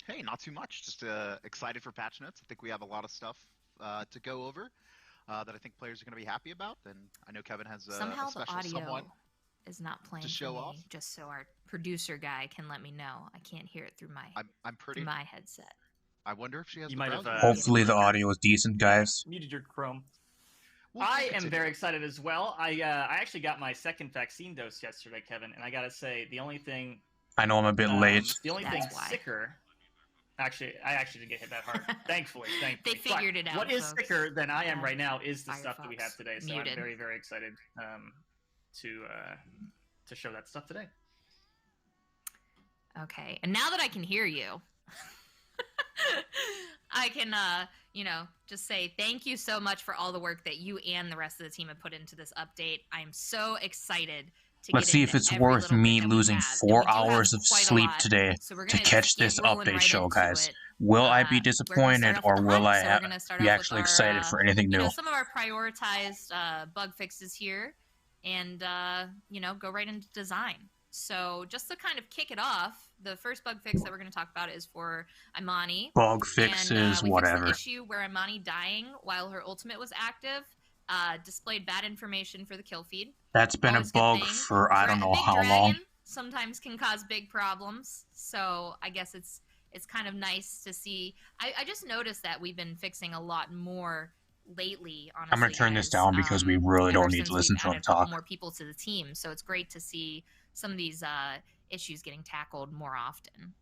Hey, not too much. Just excited for patch notes. I think we have a lot of stuff to go over that I think players are going to be happy about. And I know Kevin has a Somehow the special someone audio is not to playing for show off. me, just so our producer guy can let me know. I can't hear it through I'm pretty. my headset. I wonder if she has You the might have, browser. Hopefully the audio is decent, guys. muted your Chrome. We'll I am continue. very excited as well. I actually got my second vaccine dose yesterday, Kevin, and I gotta say the only thing I know I'm a bit late. the only thing That's why. sicker. Actually, I actually didn't get hit that hard. Thankfully. They figured it out, What is folks. sicker than I am Yeah. right now is the Firefox stuff that we have today. So muted. I'm very, very excited to show that stuff today. Okay, and now that I can hear you, I can, just say thank you so much for all the work that you and the rest of the team have put into this update. I'm so excited to Let's get see into if it's every worth little bit me that we losing have. And 4 we do have hours of quite a sleep lot, today so we're to gonna catch just get this rolling update right show, into guys. it. Will I be We're gonna disappointed start off or with the will hunt, I so we're gonna start be off with actually our, excited for anything new? some of our prioritized bug fixes here, and go right into design. So just to kind of kick it off, the first bug fix that we're going to talk about is for Imani. Bug fixes, and, we whatever. fixed the issue where Imani dying while her ultimate was active displayed bad information for the kill feed. That's been Always a bug good thing. for I don't know Big how dragon long. sometimes can cause big problems, so I guess it's kind of nice to see. I just noticed that we've been fixing a lot more lately, honestly. I'm going to turn this down because we really don't need to listen to him talk. More people to the team, so it's great to see some of these issues getting tackled more often.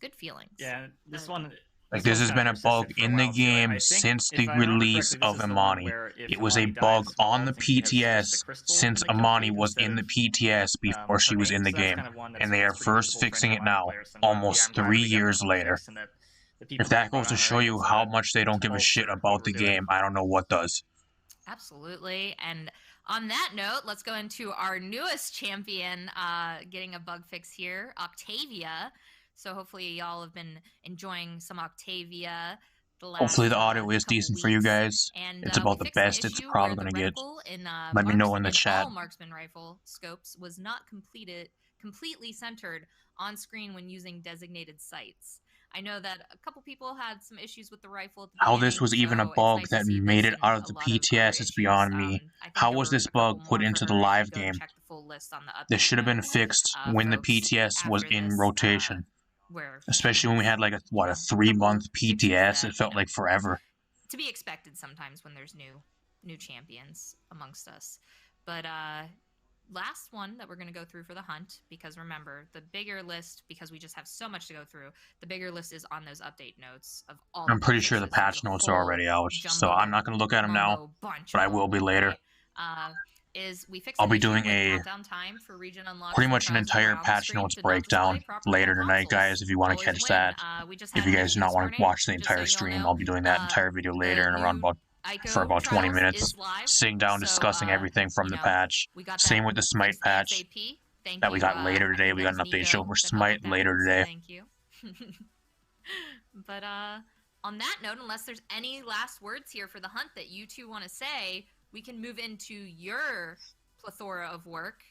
Good feelings. Yeah, this one. Like, this has been a bug in the game since the release of Imani. It was a bug on the PTS since Imani was in the PTS before she was in the game. And they are first fixing it now, almost 3 years later. If that goes to show you how much they don't give a shit about the game, I don't know what does. Absolutely. And on that note, let's go into our newest champion getting a bug fix here, Octavia. So hopefully y'all have been enjoying some Octavia. Hopefully the audio is decent for you guys. And, it's about the best it's probably going to get. Let me know in the chat. All marksman rifle scopes was not completely centered on screen when using designated sights. I know that a couple people had some issues with the rifle at the How this was even a bug that made it out of the PTS is beyond me. How was this bug put into the live game? This should have been fixed when the PTS was in rotation. Especially when we had like a 3-month PTS, it felt like forever. To be expected sometimes when there's new champions amongst us. But last one that we're going to go through for the hunt, because remember, the bigger list, because we just have so much to go through, the bigger list is on those update notes of all. I'm pretty sure the patch notes are already out, so I'm not going to look at them now, but I will be later. I'll be doing a pretty much an entire patch notes breakdown later tonight, guys, if you want to catch that. If you guys do not want to watch the entire stream, I'll be doing that entire video later in around for about 20 minutes, sitting down discussing everything from the patch. Same with the Smite patch that we got later today. We got an update show for Smite later today. Thank you. But on that note, unless there's any last words here for the hunt that you two want to say, we can move into your plethora of work,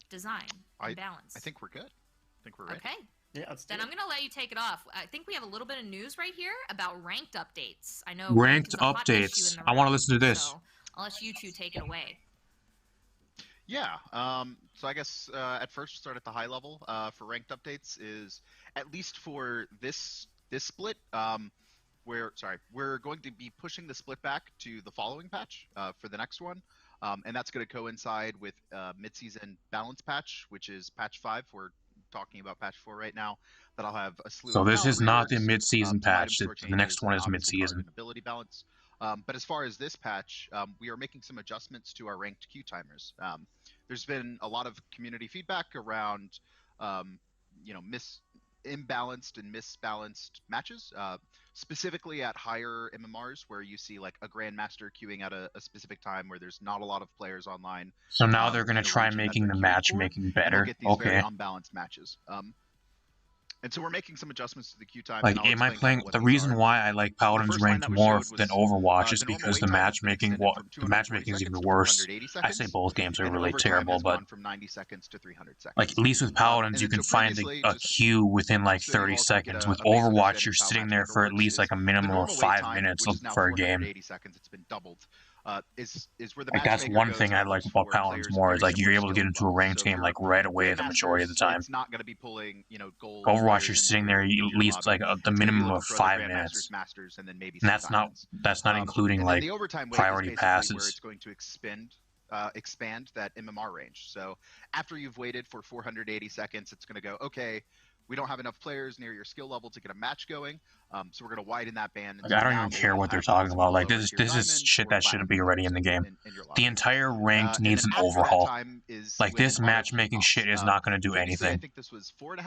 design, and balance. I think we're good. I think we're ready. Okay. Yeah, let's do Then it. I'm going to let you take it off. I think we have a little bit of news right here about ranked updates. I know ranked is a hot issue updates. in the I want to rank, listen to this. So I'll let you two take it away. Yeah. So I guess at first start at the high level for ranked updates is at least for this split. We're going to be pushing the split back to the following patch for the next one, and that's going to coincide with mid-season balance patch, which is patch 5. We're talking about patch 4 right now. That'll have a slew. So of this is not the reworks, mid-season patch. item store The next changes, one and is obviously card mid-season. and ability balance. But as far as this patch, we are making some adjustments to our ranked queue timers. There's been a lot of community feedback around, imbalanced and misbalanced matches, specifically at higher MMRs where you see like a Grandmaster queuing at a specific time where there's not a lot of players online. So now they're going to in a try region that making they're the queuing for, matchmaking and better. we'll get these very unbalanced matches. And so we're making some adjustments to the queue time. Like, am I playing? The reason why I like Paladins ranked more than Overwatch is because the matchmaking. Well, the matchmaking is even worse. I say both games are really terrible, but from 90 seconds to 300 seconds. like at least with Paladins, you can find a queue within like 30 seconds. With Overwatch, you're sitting there for at least like a minimum of 5 minutes for a game. 80 seconds. It's been doubled. Is where the like that's one thing I like about Paladins more is like you're able to get into a ranked game like right away the majority of the time. It's not going to be pulling, gold. Overwatch, you're sitting there at least like the minimum of 5 minutes, and then maybe and that's not including like priority passes. Where it's going to expand that MMR range. So after you've waited for 480 seconds, it's going to go, okay, we don't have enough players near your skill level to get a match going, so we're going to widen that band. Like, I don't even care what they're talking about. Like this is shit that shouldn't be already in the game. The entire ranked needs an overhaul. Like this matchmaking shit is not going to do anything. I think this was 4 to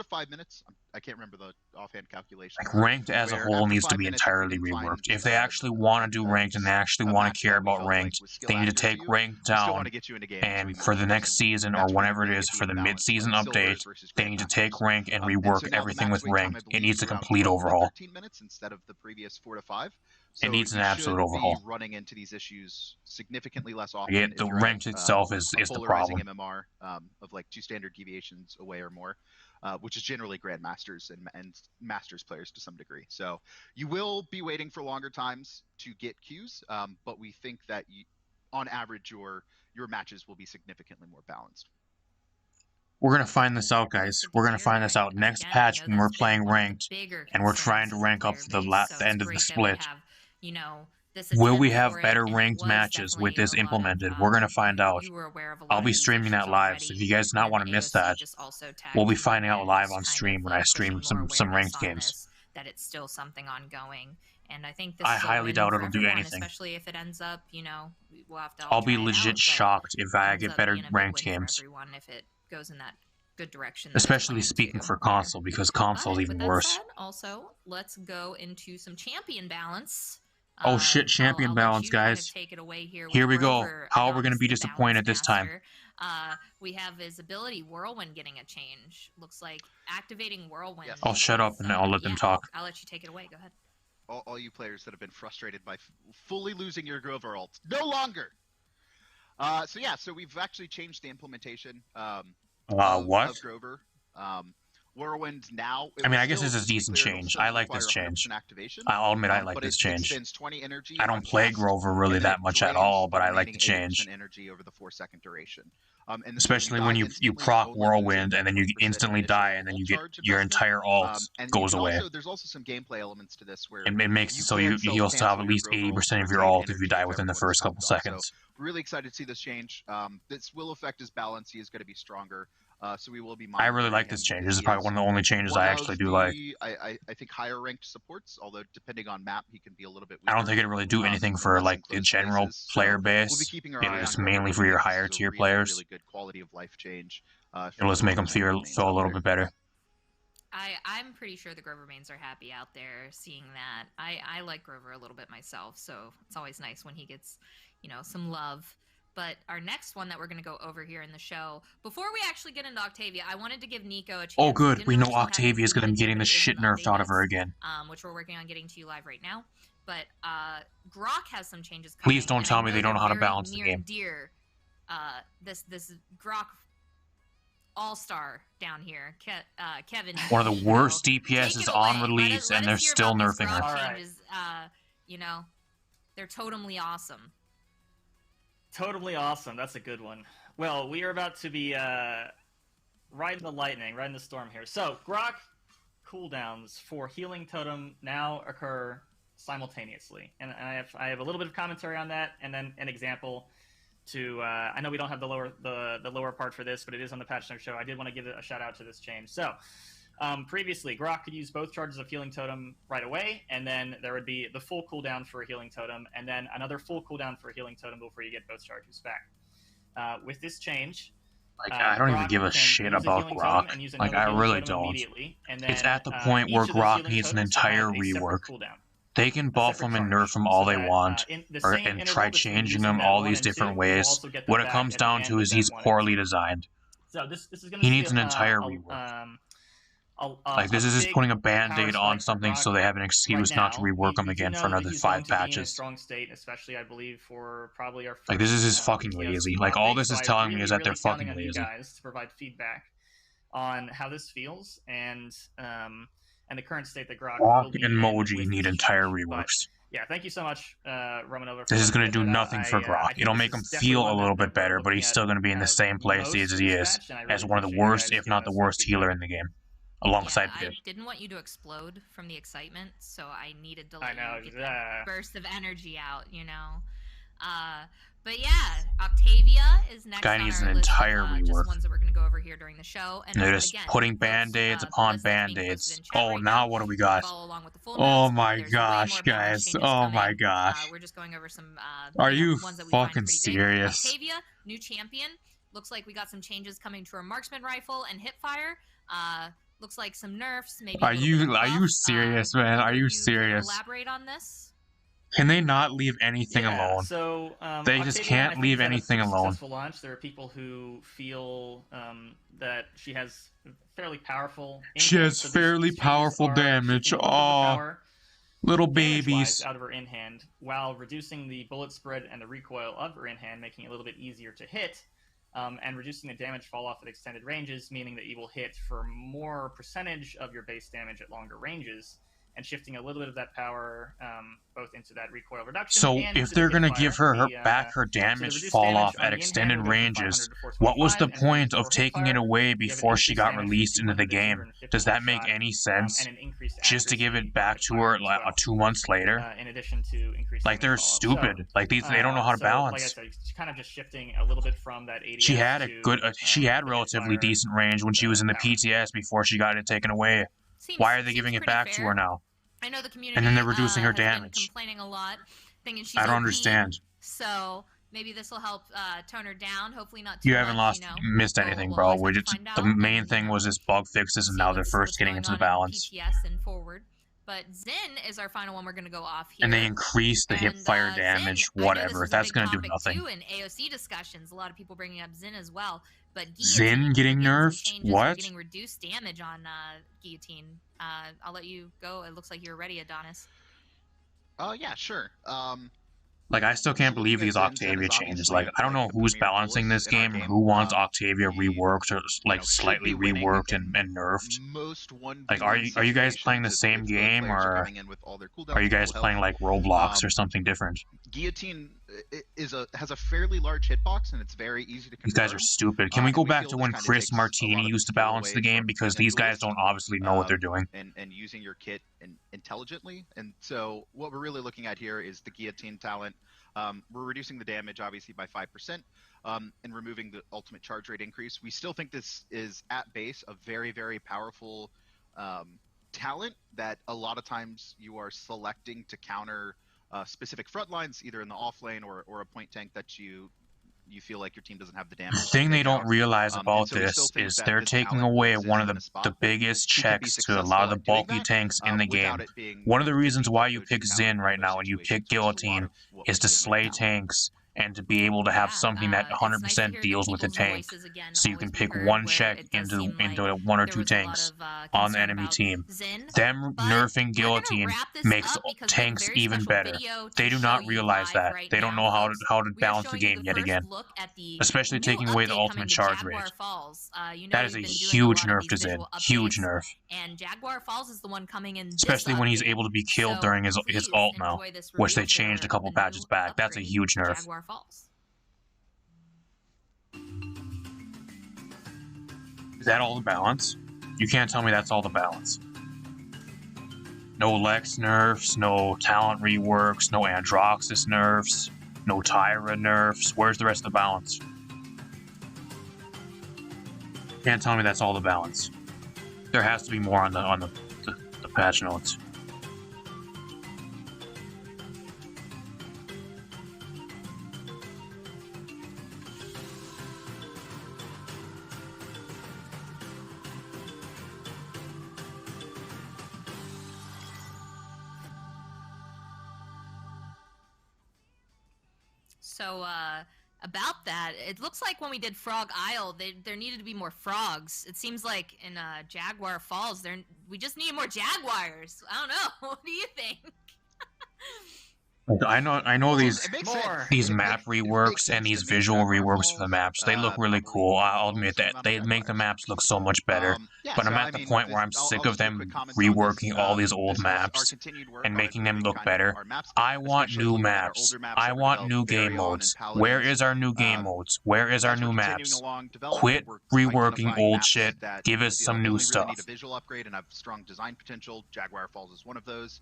5 minutes. I can't remember the offhand calculation. Like ranked as a whole needs to be entirely reworked. If they actually want to do ranked and they actually want to care about ranked, they need to take ranked down. And for the next season or whenever it is for the mid-season update, they need to take rank and rework everything with ranked. It needs a complete overhaul. 13 minutes instead of the previous 4 to 5. So it needs an absolute overhaul. Running into these issues significantly less often. Yeah, the ranked itself is the problem. MMR of like 2 standard deviations away or more, which is generally grandmasters and masters players to some degree. So you will be waiting for longer times to get queues, but we think that on average your matches will be significantly more balanced. We're going to find this out, guys. We're going to find this out next patch when we're playing ranked and we're trying to rank up for the end of the split. Will we have better ranked matches with this implemented? We're going to find out. I'll be streaming that live, so if you guys not want to miss that, we'll be finding out live on stream when I stream some ranked games. That it's still something ongoing. And I think I highly doubt it'll do anything. Especially if it ends up, we'll have to I'll be legit shocked if I get better ranked games. If it goes in that good direction. Especially speaking for console, because console's even worse. Said, also, let's go into some champion balance. Oh shit, champion balance, guys. Take it away here we go. How are we going to be disappointed this time? We have his ability, Whirlwind, getting a change. Looks like activating Whirlwind. Yes. I'll shut up and I'll let them talk. I'll let you take it away. Go ahead. All you players that have been frustrated by fully losing your Grover ult, no longer. So we've actually changed the implementation of Grover. Whirlwind now. I mean, I guess this is a decent change. I like this change. I'll admit I like this change. I don't play Grover really that much at all, but I like the change. Energy over the 4-second duration. Especially when you proc Whirlwind and then you instantly die and then you get your entire ult goes away. There's also some gameplay elements to this where it makes it so you'll still have at least 80% of your ult if you die within the first couple seconds. Really excited to see this change. This will affect his balance. He is going to be stronger. So we will be. I really like this change. This is probably one of the only changes I actually do like. I think higher ranked supports, although depending on map, he can be a little bit weaker. I don't think it really do anything for like the general player base. It's mainly for your higher tier players. Really good quality of life change. It'll just make them feel a little bit better. I'm pretty sure the Grover mains are happy out there seeing that. I like Grover a little bit myself, so it's always nice when he gets, some love. But our next one that we're going to go over here in the show, before we actually get into Octavia, I wanted to give Nico a chance. Oh, good. We know Octavia is going to be getting the shit nerfed out of her again. Which we're working on getting to you live right now. But Grok has some changes coming. Please don't tell me they don't know how to balance the game. This Grok all-star down here, Kevin. One of the worst DPSs on release, and they're still nerfing her. Changes, they're totally awesome. Totally awesome. That's a good one. Well, we are about to be riding the lightning, riding the storm here. So, Grok cooldowns for Healing Totem now occur simultaneously. And I have a little bit of commentary on that, and then an example to... I know we don't have the lower part for this, but it is on the Patch Notes show. I did want to give a shout-out to this change. So, previously, Grok could use both charges of Healing Totem right away, and then there would be the full cooldown for a Healing Totem, and then another full cooldown for a Healing Totem before you get both charges back. With this change... I don't even give a shit about Grok. I really don't. It's at the point where Grok needs an entire rework. They can buff him and nerf him all they want, and try changing him all these different ways. What it comes down to is he's poorly designed. He needs an entire rework. Like, this is just putting a band-aid on something so they have an excuse not to rework them again for another 5 patches. Strong state, especially, I believe, for probably our first, like, this is just fucking lazy. Like, all this is telling me is that they're fucking lazy. You guys to provide feedback on how this feels and the current state that Grok will be and Moji need entire reworks. But, yeah, thank you so much, Romanova. This is going to do nothing for Grok. It'll make him feel a little bit better, but he's still going to be in the same place as he is, as one of the worst, if not the worst, healer in the game, alongside Pip. I didn't want you to explode from the excitement, so I needed to let you get that burst of energy out, you know. But yeah, Octavia is next. Guy needs an list entire of, rework. just ones that we're going to go over here during the show. And they're just putting band-aids upon band-aids. Oh, now what do we got? Oh my gosh, guys. Oh my gosh. We're just going over some Are you ones that we fucking find serious? Octavia, new champion. Looks like we got some changes coming to our marksman rifle and hipfire. Looks like some nerfs. Maybe. Are you serious, man? Are you serious? Elaborate on this. Can they not leave anything alone? So, they just can't leave anything alone. Launch. There are people who feel that she has fairly powerful. She has fairly powerful damage. Oh, little babies. Out of her in-hand, while reducing the bullet spread and the recoil of her in-hand, making it a little bit easier to hit, and reducing the damage fall off at extended ranges, meaning that you will hit for more percentage of your base damage at longer ranges. And shifting a little bit of that power both into that recoil reduction. So if they're going to give her back her damage fall off at extended ranges, what was the point of taking it away before she got released into the game? Does that make any sense? Just to give it back to her like 2 months later? In addition to like, they're stupid. Like, they don't know how to balance. Like I said, it's kind of just shifting a little bit from that 80. She had a good, she had relatively decent range when she was in the PTS before she got it taken away. Why are they giving it back to her now? I know the community, and then they're reducing her damage. Complaining a lot, thinking she's I don't OP, understand. So maybe this will help tone her down. Hopefully not. You haven't missed anything, bro. The main thing was just bug fixes, and now they're first getting into the balance. PTS and forward. But Zin is our final one. We're gonna go off here. And they increase the hip fire damage. Zin, whatever. That's gonna do nothing. Too in AOC discussions, a lot of people bringing up Zin as well. But Zin getting nerfed? What? Getting reduced damage on Guillotine. I'll let you go. It looks like you're ready, Adonis. Yeah, sure. Like, I still can't believe these Octavia changes. Like, I don't know who's balancing this game or who wants Octavia reworked or, like, slightly reworked and nerfed. Like, are you guys playing the same game, or are you guys playing, like, Roblox or something different? Guillotine has a fairly large hitbox, and it's very easy to confirm. These guys are stupid. Can we go back to when Chris Martini used to balance the game? Because these guys don't obviously know what they're doing. And using your kit intelligently. And so what we're really looking at here is the Guillotine talent. We're reducing the damage, obviously, by 5%, and removing the ultimate charge rate increase. We still think this is, at base, a very, very powerful talent that a lot of times you are selecting to counter specific front lines, either in the off lane or a point tank that you feel like your team doesn't have the damage. The thing they don't realize about this is they're taking away one of the biggest checks to a lot of the bulky tanks in the game. One of the reasons why you pick Zin right now and you pick Guillotine is to slay tanks and to be able to have something that 100% deals with the tank. So you can pick one check into 1 or 2 tanks on the enemy team. Them nerfing Guillotine makes tanks even better. They do not realize that. They don't know how to balance the game yet again. Especially taking away the ultimate charge rate. That is a huge nerf to Zin. Huge nerf. And Jaguar Falls is the one coming in. Especially when he's able to be killed during his ult now, which they changed a couple patches back. That's a huge nerf. Falls. Is that all the balance? You can't tell me that's all the balance. No Lex nerfs, no talent reworks, no Androxus nerfs, no Tyra nerfs. Where's the rest of the balance? You can't tell me that's all the balance. There has to be more on the patch notes. So, about that, it looks like when we did Frog Isle, there needed to be more frogs. It seems like in Jaguar Falls, we just need more jaguars. I don't know. What do you think? I know these map reworks sense and these to make visual Jaguar reworks for the Falls, maps. They look really probably cool. the I'll most admit that amount of they make the jaguars. maps look so much better. Yeah, But so, I'm at the point where I'm sick I'll of just do them quick comments on this. reworking all these old This is our maps continued work and on making them improving look kind of better. our map speed, I want especially new looking at our maps. older maps I that were want developed new with game Arion and modes. Paladins. Where is our new game modes? Where is our As we're new continuing maps? along Quit development, we're reworking identifying old maps shit. that Give we us feel some new only really stuff. need a visual upgrade and have strong design potential. Jaguar Falls is one of those.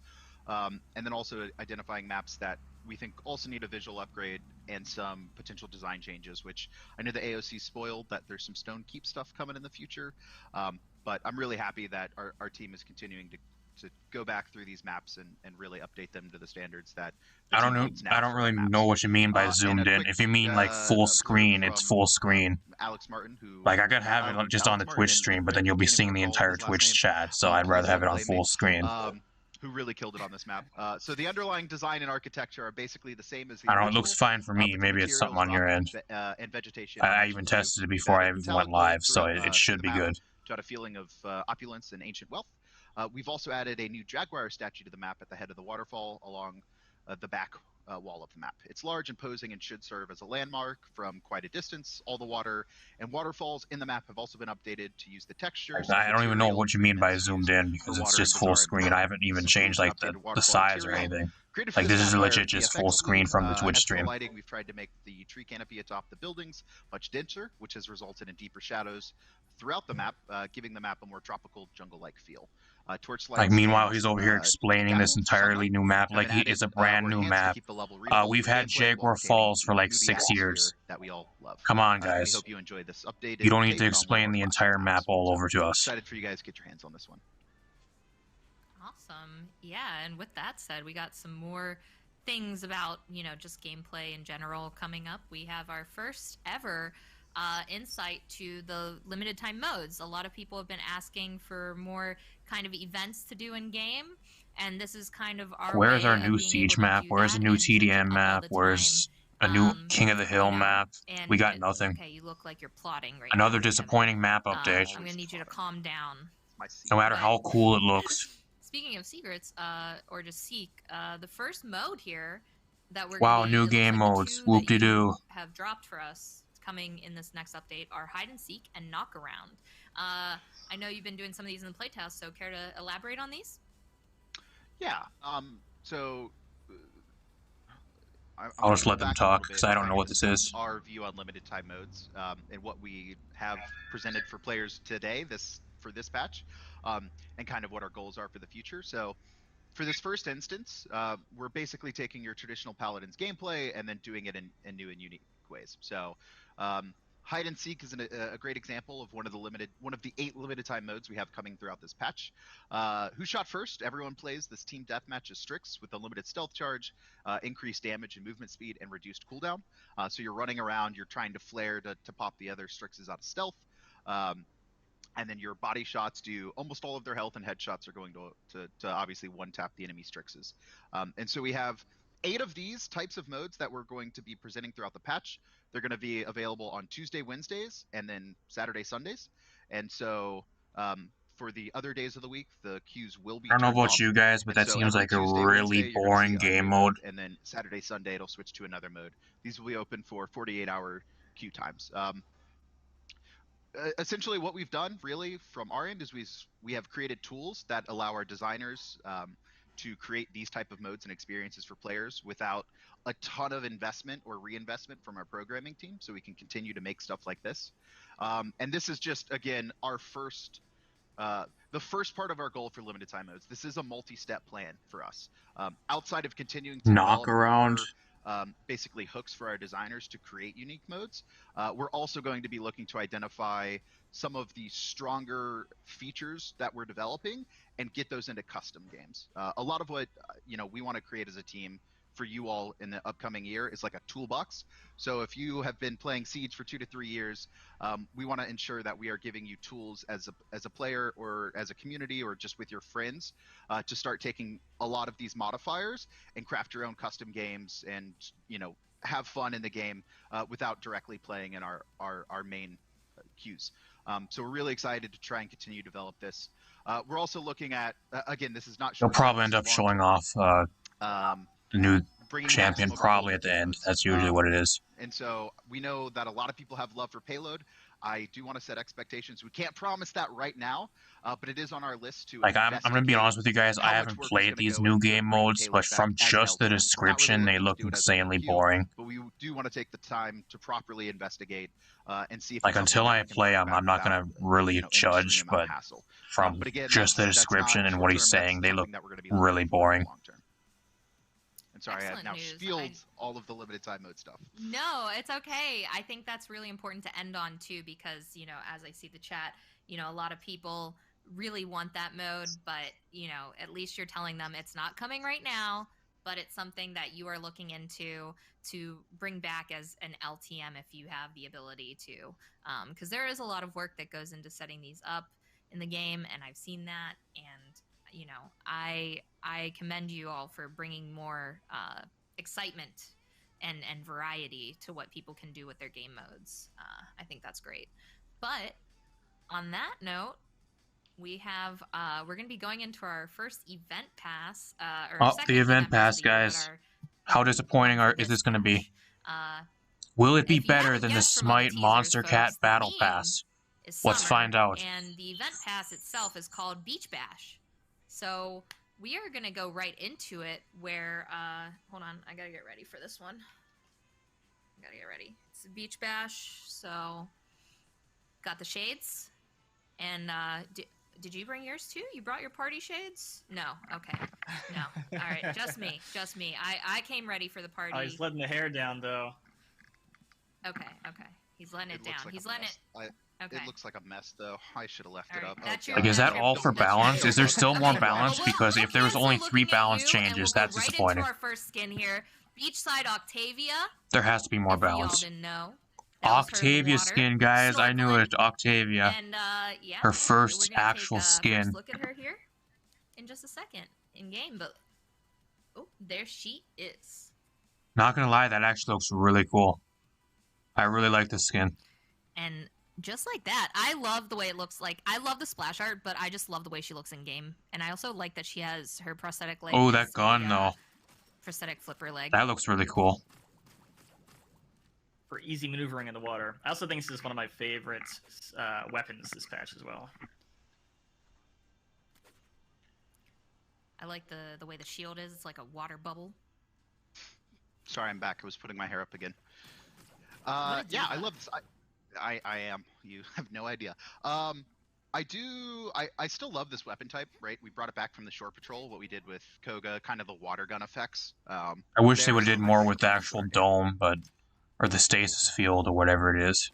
And then also identifying maps that we think also need a visual upgrade and some potential design changes, which I know the AOC spoiled that there's some Stone Keep stuff coming in the future. But I'm really happy that our team is continuing to go back through these maps and really update them to the standards that the team holds now. I don't really know what you mean by zoomed in. If you mean like full screen, it's full screen. Alex Martin, who like I could have it just on the Twitch stream, but then you'll be seeing the entire Twitch chat, so I'd rather have it on full screen. Who really killed it on this map. So the underlying design and architecture are basically the same as the I don't know, it original, looks fine for me. Maybe it's something on your end. And vegetation. I even tested it before I even went live, so it should be good. To add a feeling of opulence and ancient wealth. We've also added a new jaguar statue to the map at the head of the waterfall along the back wall of the map. It's large, imposing, and should serve as a landmark from quite a distance. All the water and waterfalls in the map have also been updated to use the textures. I don't even know what you mean by zoomed in, because it's just full screen. I haven't even changed like the size or anything. Like this is legit just full screen from the Twitch stream. Lighting, we've tried to make the tree canopy atop the buildings much denser, which has resulted in deeper shadows throughout the map, giving the map a more tropical jungle-like feel. Like meanwhile, he's over here explaining this entirely new map, like it's a brand new map. We've had Jaguar Falls for like 6 years. That we all love. Come on, guys. We hope you enjoy this update. You don't need to explain the entire map all over to us. Excited for you guys to get your hands on this one. Awesome. Yeah, and with that said, we got some more things about, just gameplay in general coming up. We have our first ever insight to the limited time modes. A lot of people have been asking for more kind of events to do in game, and this is kind of our Where's our new Siege map? Where's a new TDM map? Where's a new King of the Hill map? We got nothing. Okay, you look like you're plotting right Another now. disappointing map update. I'm gonna need you to calm down. No matter how cool it looks. Speaking of secrets, or just seek, the first mode here that we're new game modes. Whoop-de-doo. Have dropped for us coming in this next update are hide and seek and knock around. I know you've been doing some of these in the playtest, so care to elaborate on these? Yeah. I'll just let them talk because I don't know what this is. Our view on limited time modes and what we have presented for players today, for this patch, and kind of what our goals are for the future. So for this first instance, we're basically taking your traditional Paladins gameplay and then doing it in new and unique ways. So hide and seek is a great example of one of the 8 limited time modes we have coming throughout this patch. Who shot first? Everyone plays this team deathmatch as Strix with unlimited stealth charge, increased damage and movement speed, and reduced cooldown. So you're running around, you're trying to flare to pop the other Strixes out of stealth. And then your body shots do almost all of their health, and headshots are going to obviously one-tap the enemy Strixes. And so we have 8 of these types of modes that we're going to be presenting throughout the patch. They're going to be available on Tuesday, Wednesdays, and then Saturday, Sundays. And so for the other days of the week, the queues will be I don't know about off. you guys, but that seems like a really boring game mode. And then Saturday, Sunday, it'll switch to another mode. These will be open for 48-hour queue times. Essentially what we've done really from our end is we have created tools that allow our designers to create these type of modes and experiences for players without a ton of investment or reinvestment from our programming team, so we can continue to make stuff like this. And this is just, again, our the first part of our goal for limited time modes. This is a multi-step plan for us. Outside of continuing to knock around, basically hooks for our designers to create unique modes, we're also going to be looking to identify some of the stronger features that we're developing and get those into custom games. A lot of what we want to create as a team for you all in the upcoming year is like a toolbox. So if you have been playing Siege for 2 to 3 years, we want to ensure that we are giving you tools as a player or as a community or just with your friends to start taking a lot of these modifiers and craft your own custom games and have fun in the game without directly playing in our main queues. So we're really excited to try and continue to develop this. We're also looking at again, this is not. They'll probably end up showing off the new champion probably at the end. That's usually what it is. And so we know that a lot of people have love for payload. I do want to set expectations. We can't promise that right now, but it is on our list to. Like I'm gonna be honest with you guys. I haven't played these new game modes, but from just the description, they look insanely boring. But we do want to take the time to properly investigate and see if. Like until I play, I'm not gonna really judge, but from just the description and what he's saying, they look really boring. And sorry, I've now spilled all of the limited time mode stuff. No, it's okay. I think that's really important to end on too, because, you know, as I see the chat, you know, a lot of people really want that mode, but, you know, at least you're telling them it's not coming right now, but it's something that you are looking into to bring back as an LTM if you have the ability to. Because there is a lot of work that goes into setting these up in the game, and I've seen that, and you know, I commend you all for bringing more excitement and variety to what people can do with their game modes. I think that's great. But on that note, we have we're going to be going into our first event pass. The event pass, guys. How disappointing is this going to be? Will it be better than the Smite Monster Cat Battle Pass? Let's find out. And the event pass itself is called Beach Bash. So we are going to go right into it where, hold on, I got to get ready for this one. I got to get ready. It's a Beach Bash, so got the shades. And did you bring yours too? You brought your party shades? No, okay. No, all right, just me. I came ready for the party. Oh, he's letting the hair down, though. Okay. He's letting it down. He's letting it... Okay. It looks like a mess, though. I should have left it up. Like, is that all for balance? Is there still more balance? Because if there was only 3 balance changes, that's disappointing. Right into our first skin here, Beachside Octavia. There has to be more balance. Y'all didn't know. Octavia skin, guys. I knew it. Octavia. And, yeah, her first actual skin. First look at her here in just a second in game, but oh, there she is. Not gonna lie, that actually looks really cool. I really like this skin. And just like that, I love the way it looks. Like, I love the splash art, but I just love the way she looks in game. And I also like that she has her prosthetic leg. Oh, that gun, though. Prosthetic flipper leg. That looks really cool. For easy maneuvering in the water. I also think this is one of my favorite weapons this patch as well. I like the way the shield is. It's like a water bubble. Sorry, I'm back. I was putting my hair up again. Yeah, I love this. I am. You have no idea. I still love this weapon type, right? We brought it back from the Shore Patrol, what we did with Koga, kind of the water gun effects. I wish they would have did more with the actual dome, or the stasis field, or whatever it is.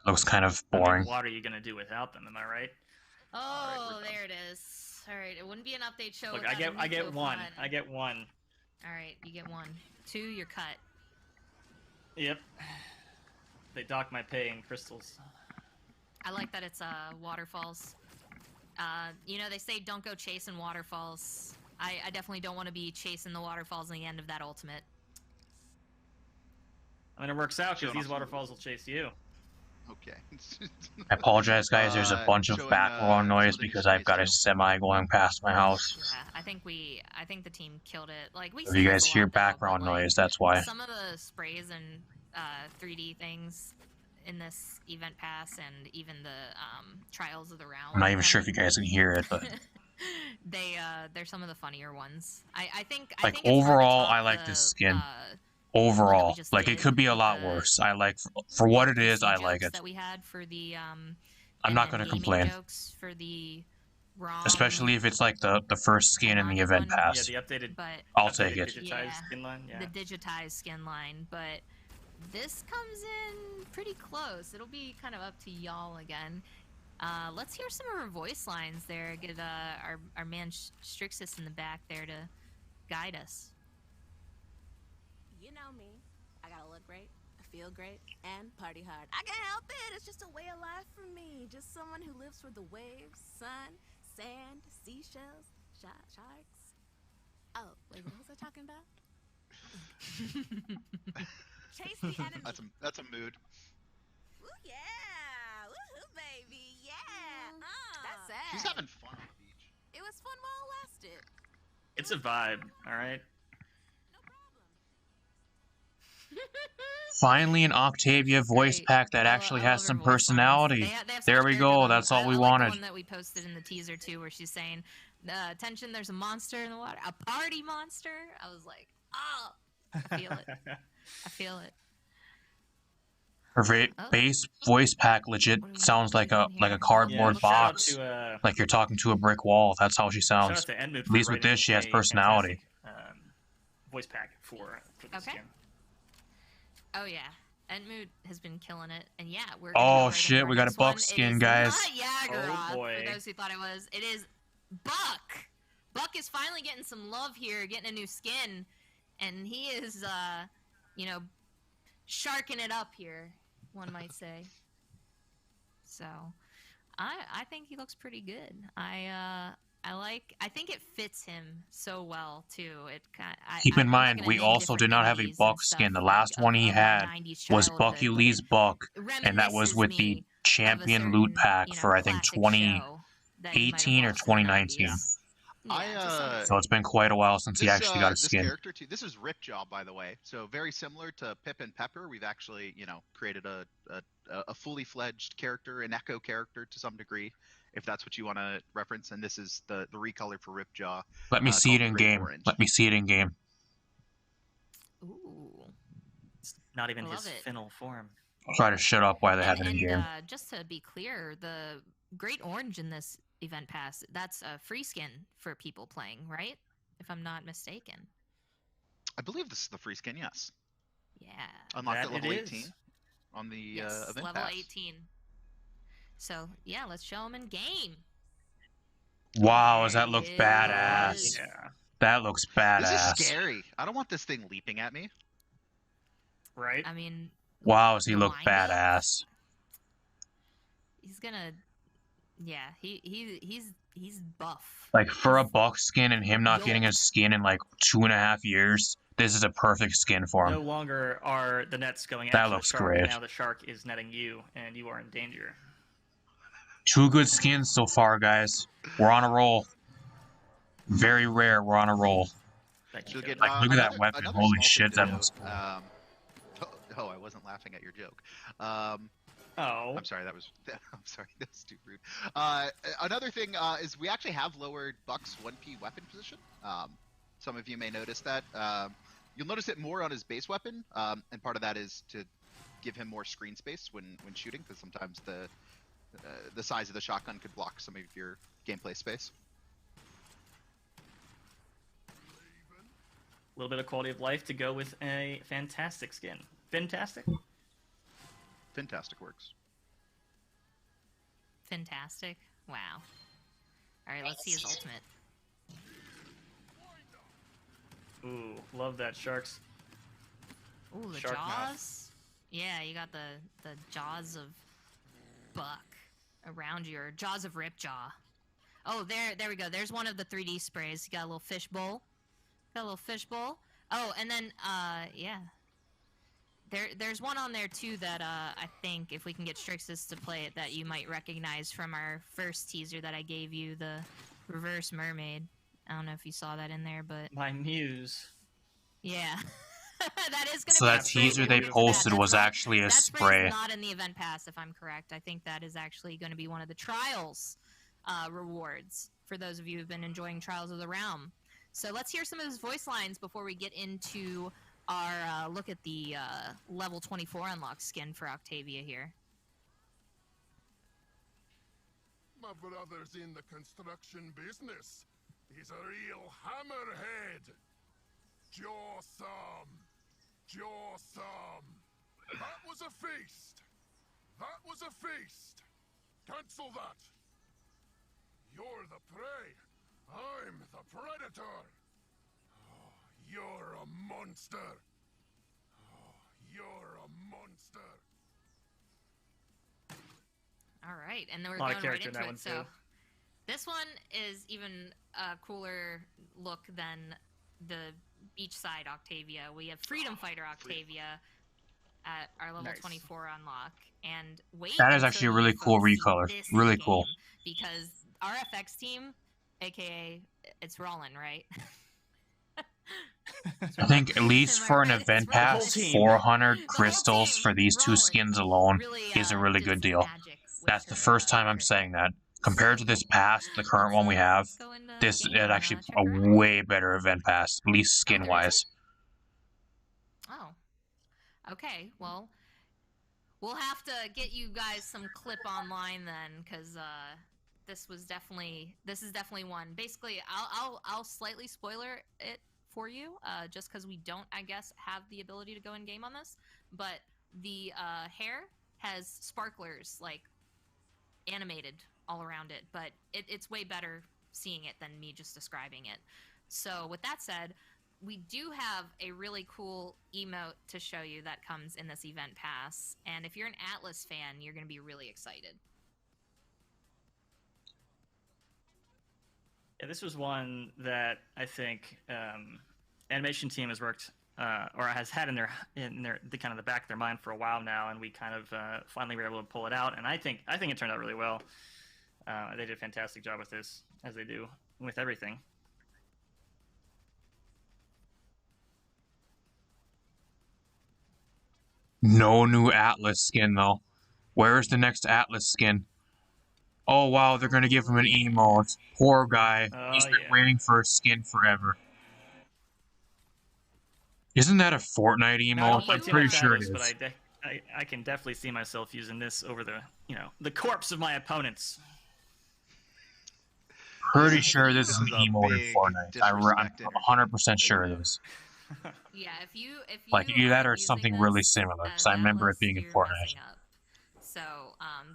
It looks kind of boring. What are you going to do without them, am I right? Oh, right, there it is. Alright, it wouldn't be an update show. Look, I get one. I get one. Alright, you get one. 2, you're cut. Yep. They dock my pay in crystals. I like that it's waterfalls. You know, they say don't go chasing waterfalls. I definitely don't want to be chasing the waterfalls in the end of that ultimate. I mean, it works out because these waterfalls will chase you. Okay. I apologize, guys. There's a bunch of background noise because I've got a semi going past my house. Yeah, I think the team killed it. Like, if you guys hear background noise, that's why. Some of the sprays and 3D things in this event pass and even the trials of the round. I'm not even sure if you guys can hear it, but they're some of the funnier ones. I think overall, I like this skin. Overall, like, it could be a lot worse. I like for what it is. I like it. That we had for the I'm not gonna complain. For the ROM, especially if it's like the first skin in the event pass. Yeah, the updated. I'll take it. Digitized skin line. Yeah. The digitized skin line, but this comes in pretty close. It'll be kind of up to y'all again. Let's hear some of her voice lines there. Get our man Strixus in the back there to guide us. You know me. I gotta look great, feel great, and party hard. I can't help it. It's just a way of life for me. Just someone who lives for the waves, sun, sand, seashells, sharks. Oh, wait, what was I talking about? Chase the enemy. That's a mood. Ooh, yeah. Woohoo, baby. Yeah. That's sad. She's having fun on the beach. It was fun while it lasted. It's a vibe, all right? No problem. Finally, an Octavia voice pack that actually has some personality. There we go. That's all we wanted. The one that we posted in the teaser too, where she's saying, "Attention, there's a monster in the water, a party monster." I was like, "Oh, I feel it. I feel it." Her base voice pack legit sounds like a cardboard box, like you're talking to a brick wall. That's how she sounds. At least with this, she has personality. Voice pack for this skin. Oh yeah, Entmoot has been killing it, and yeah, we're. Oh shit, we got a Buck skin, guys. Oh boy. For those who thought it was, it is Buck. Buck is finally getting some love here, getting a new skin, and he is, you know, sharking it up here, one might say. So, I think he looks pretty good. I think it fits him so well too. Keep in mind, we also did not have a Buck skin. The last one he had was Bucky Lee's Buck, and that was with the Champion loot pack for I think 2018 or 2019. So it's been quite a while since he actually got a skin. Character too. This is Ripjaw, by the way. So very similar to Pip and Pepper. We've actually, created a fully fledged character, an Echo character to some degree, if that's what you want to reference. And this is the recolor for Ripjaw. Let me see it in game. Orange. Let me see it in game. Ooh. It's not even his final form. I'll try to shut up while they have it in game. Just to be clear, the Great Orange in this event pass, that's a free skin for people playing, right? If I'm not mistaken. I believe this is the free skin, yes. Yeah. Unlocked at level 18 on the event level pass. 18. So, yeah, let's show them in game. Wow, does that look badass? Yeah. That looks badass. This is scary. I don't want this thing leaping at me. Right? I mean... Wow, does he look badass? He's gonna... Yeah, he's buff. Like, for a Buck skin and him not getting a skin in, like, 2.5 years, this is a perfect skin for him. No longer are the nets going that after looks the shark. great. Now the shark is netting you, and you are in danger. 2 good skins so far, guys. We're on a roll. Very rare, we're on a roll. Like, look at that weapon. Holy shit, that looks cool. I wasn't laughing at your joke. I'm sorry, that was too rude. Another thing is we actually have lowered Buck's 1P weapon position. Some of you may notice that. You'll notice it more on his base weapon, and part of that is to give him more screen space when shooting, because sometimes the size of the shotgun could block some of your gameplay space. A little bit of quality of life to go with a fantastic skin. Fantastic? Fantastic works. Fantastic? Wow. Alright, let's see his ultimate. Ooh, love that, sharks. Ooh, the Shark jaws? mouth. Yeah, you got the jaws of Buck around you, or jaws of Ripjaw. Oh, there we go. There's one of the 3D sprays. You got a little fishbowl. Oh, and then, yeah. There's one on there, too, that, I think, if we can get Strixus to play it, that you might recognize from our first teaser that I gave you, the Reverse Mermaid. I don't know if you saw that in there, but... My muse. Yeah. That is gonna so be that teaser they posted was actually a spray. That's not in the event pass, if I'm correct. I think that is actually going to be one of the Trials rewards, for those of you who've been enjoying Trials of the Realm. So let's hear some of his voice lines before we get into our look at the level 24 unlock skin for Octavia here. My brother's in the construction business. He's a real hammerhead. Jawsome. That was a feast. Cancel that. You're the prey. I'm the predator. Oh, you're a monster. All right, and then we're going right into it. So this one is even a cooler look than beachside Octavia. We have Freedom Fighter Octavia at our level 24 unlock. And wait, that is actually a really cool recolor. Really cool. Because our FX team, aka it's Rollin, right? I think at least for an event pass, 400 crystals for these two skins alone is a really good deal. That's the first time I'm saying that. Compared to this pass, the current one we have, this is actually a way better event pass, at least skin-wise. Oh. Okay, well, we'll have to get you guys some clip online then, because this is definitely one. Basically, I'll slightly spoiler it for you, just because we don't, I guess, have the ability to go in game on this. But the hair has sparklers like animated all around it, but it's way better seeing it than me just describing it. So with that said, we do have a really cool emote to show you that comes in this event pass, and if you're an Atlas fan, you're going to be really excited. Yeah, this was one that I think animation team has worked or has had in the kind of the back of their mind for a while now, and we kind of finally were able to pull it out. And I think it turned out really well. They did a fantastic job with this, as they do with everything. No new Atlas skin though. Where's the next Atlas skin? Oh wow, they're gonna give him an emote. Poor guy. He's been waiting for a skin forever. Isn't that a Fortnite emote? I'm pretty sure it is. But I can definitely see myself using this over the corpse of my opponents. Pretty sure this is an emote in Fortnite. I'm 100% sure it is. Yeah, if you like either that or something really similar, because I remember it being in Fortnite. So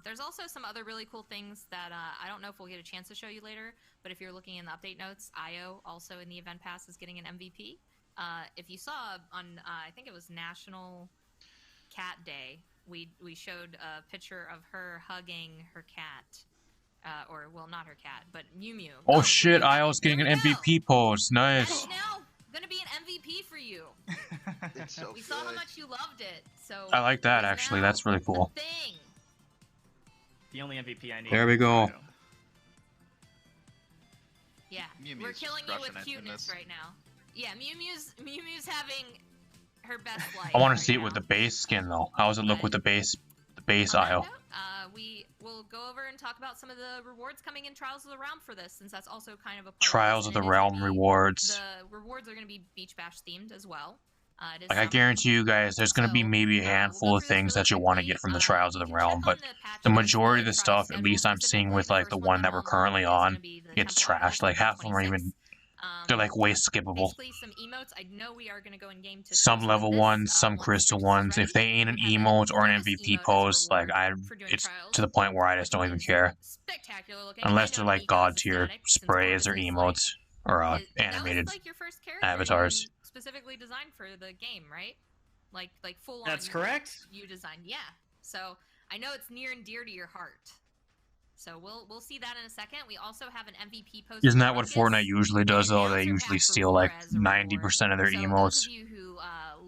there's also some other really cool things that I don't know if we'll get a chance to show you later, but if you're looking in the update notes, Io also in the event pass is getting an MVP. If you saw on, I think it was National Cat Day, we showed a picture of her hugging her cat, or well, not her cat, but Mew Mew. Oh shit! Io's getting an MVP pose. Nice. That is now gonna be an MVP for you. It's so we saw how much you loved it, so I like that actually. That's really cool. The only MVP I need. There we go. Yeah, we're killing you with cuteness right now. Yeah, Mew Mew's having her best life. I want to see it with the base skin though. How does it look with the base Io? We will go over and talk about some of the rewards coming in Trials of the Realm for this, since that's also kind of a part Trials of the Realm rewards. The rewards are going to be Beach Bash themed as well. Like I guarantee you guys, there's going to be maybe a handful of things that you'll want to get from the Trials of the Realm, but the majority of the stuff, at least I'm seeing with like the one that we're currently on, it's trash. Like half of them are even, they're like way skippable. Some level ones, some crystal ones. If they ain't an emote or an MVP pose, like it's to the point where I just don't even care. Unless they're like god tier sprays or emotes or animated avatars. Specifically designed for the game, right? Like full on. That's correct. You designed, yeah. So I know it's near and dear to your heart. So we'll see that in a second. We also have an MVP post. Isn't that what Fortnite usually does though? They usually steal like 90% of their emotes.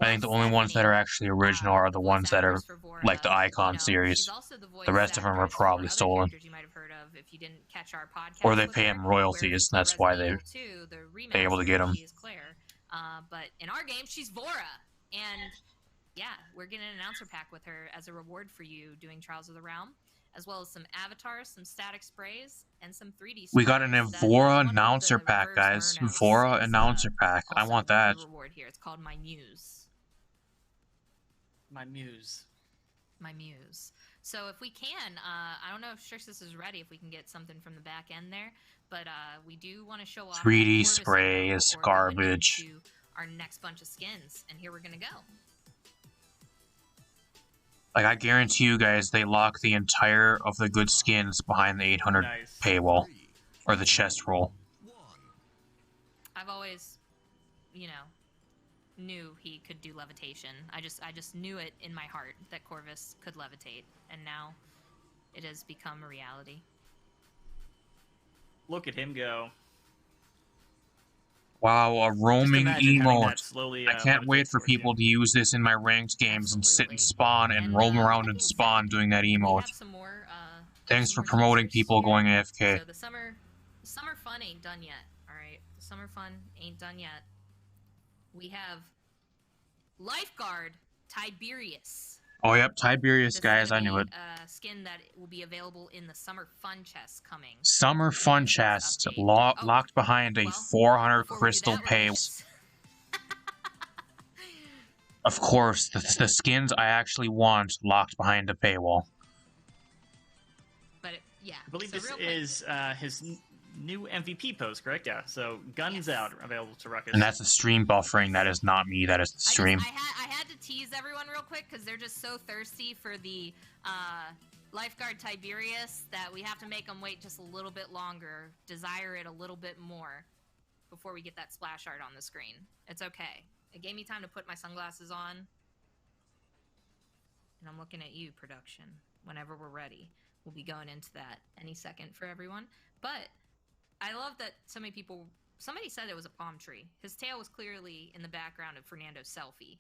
I think the only ones that are actually original are the ones that are like the Icon series. The rest of them are probably stolen. Or they pay him royalties. That's why they're able to get them. But in our game, she's Vora. And yeah, we're getting an announcer pack with her as a reward for you doing Trials of the Realm, as well as some avatars, some static sprays, and some 3D sprays. We got an Vora announcer pack, guys. Vora announcer pack. I want that. Reward here. It's called My Muse. My Muse. My Muse. So if we can, I don't know if Strixus is ready, if we can get something from the back end there, but we do want to show off 3D sprays, garbage. Our next bunch of skins, and here we're gonna go. Like I guarantee you guys, they lock the entire of the good skins behind the 800 paywall or the chest roll. I've always, knew he could do levitation. I just knew it in my heart that Corvus could levitate, and now it has become a reality. Look at him go. Wow, a roaming emote. Slowly, I can't wait for people to use this in my ranked games and sit and spawn and roam around and spawn doing that emote. We have some more, Thanks for promoting people going AFK. So the summer fun ain't done yet, alright? The summer fun ain't done yet. We have Lifeguard Tiberius. Oh, yep, Tiberius, guys, I knew it. Skin that will be available in the Summer Fun Chest coming. Summer Fun Chest, locked behind a 400 crystal paywall. Of course, the skins I actually want locked behind a paywall. But, yeah. I believe this is his new MVP post, correct? Yeah, so Guns Out available to Ruckus. And that's the stream buffering, that is not me, that is the stream. I had to tease everyone real quick because they're just so thirsty for the Lifeguard Tiberius that we have to make them wait just a little bit longer, desire it a little bit more before we get that splash art on the screen. It's okay. It gave me time to put my sunglasses on. And I'm looking at you, production. Whenever we're ready, we'll be going into that any second for everyone. But I love that so many people... Somebody said it was a palm tree. His tail was clearly in the background of Fernando's selfie.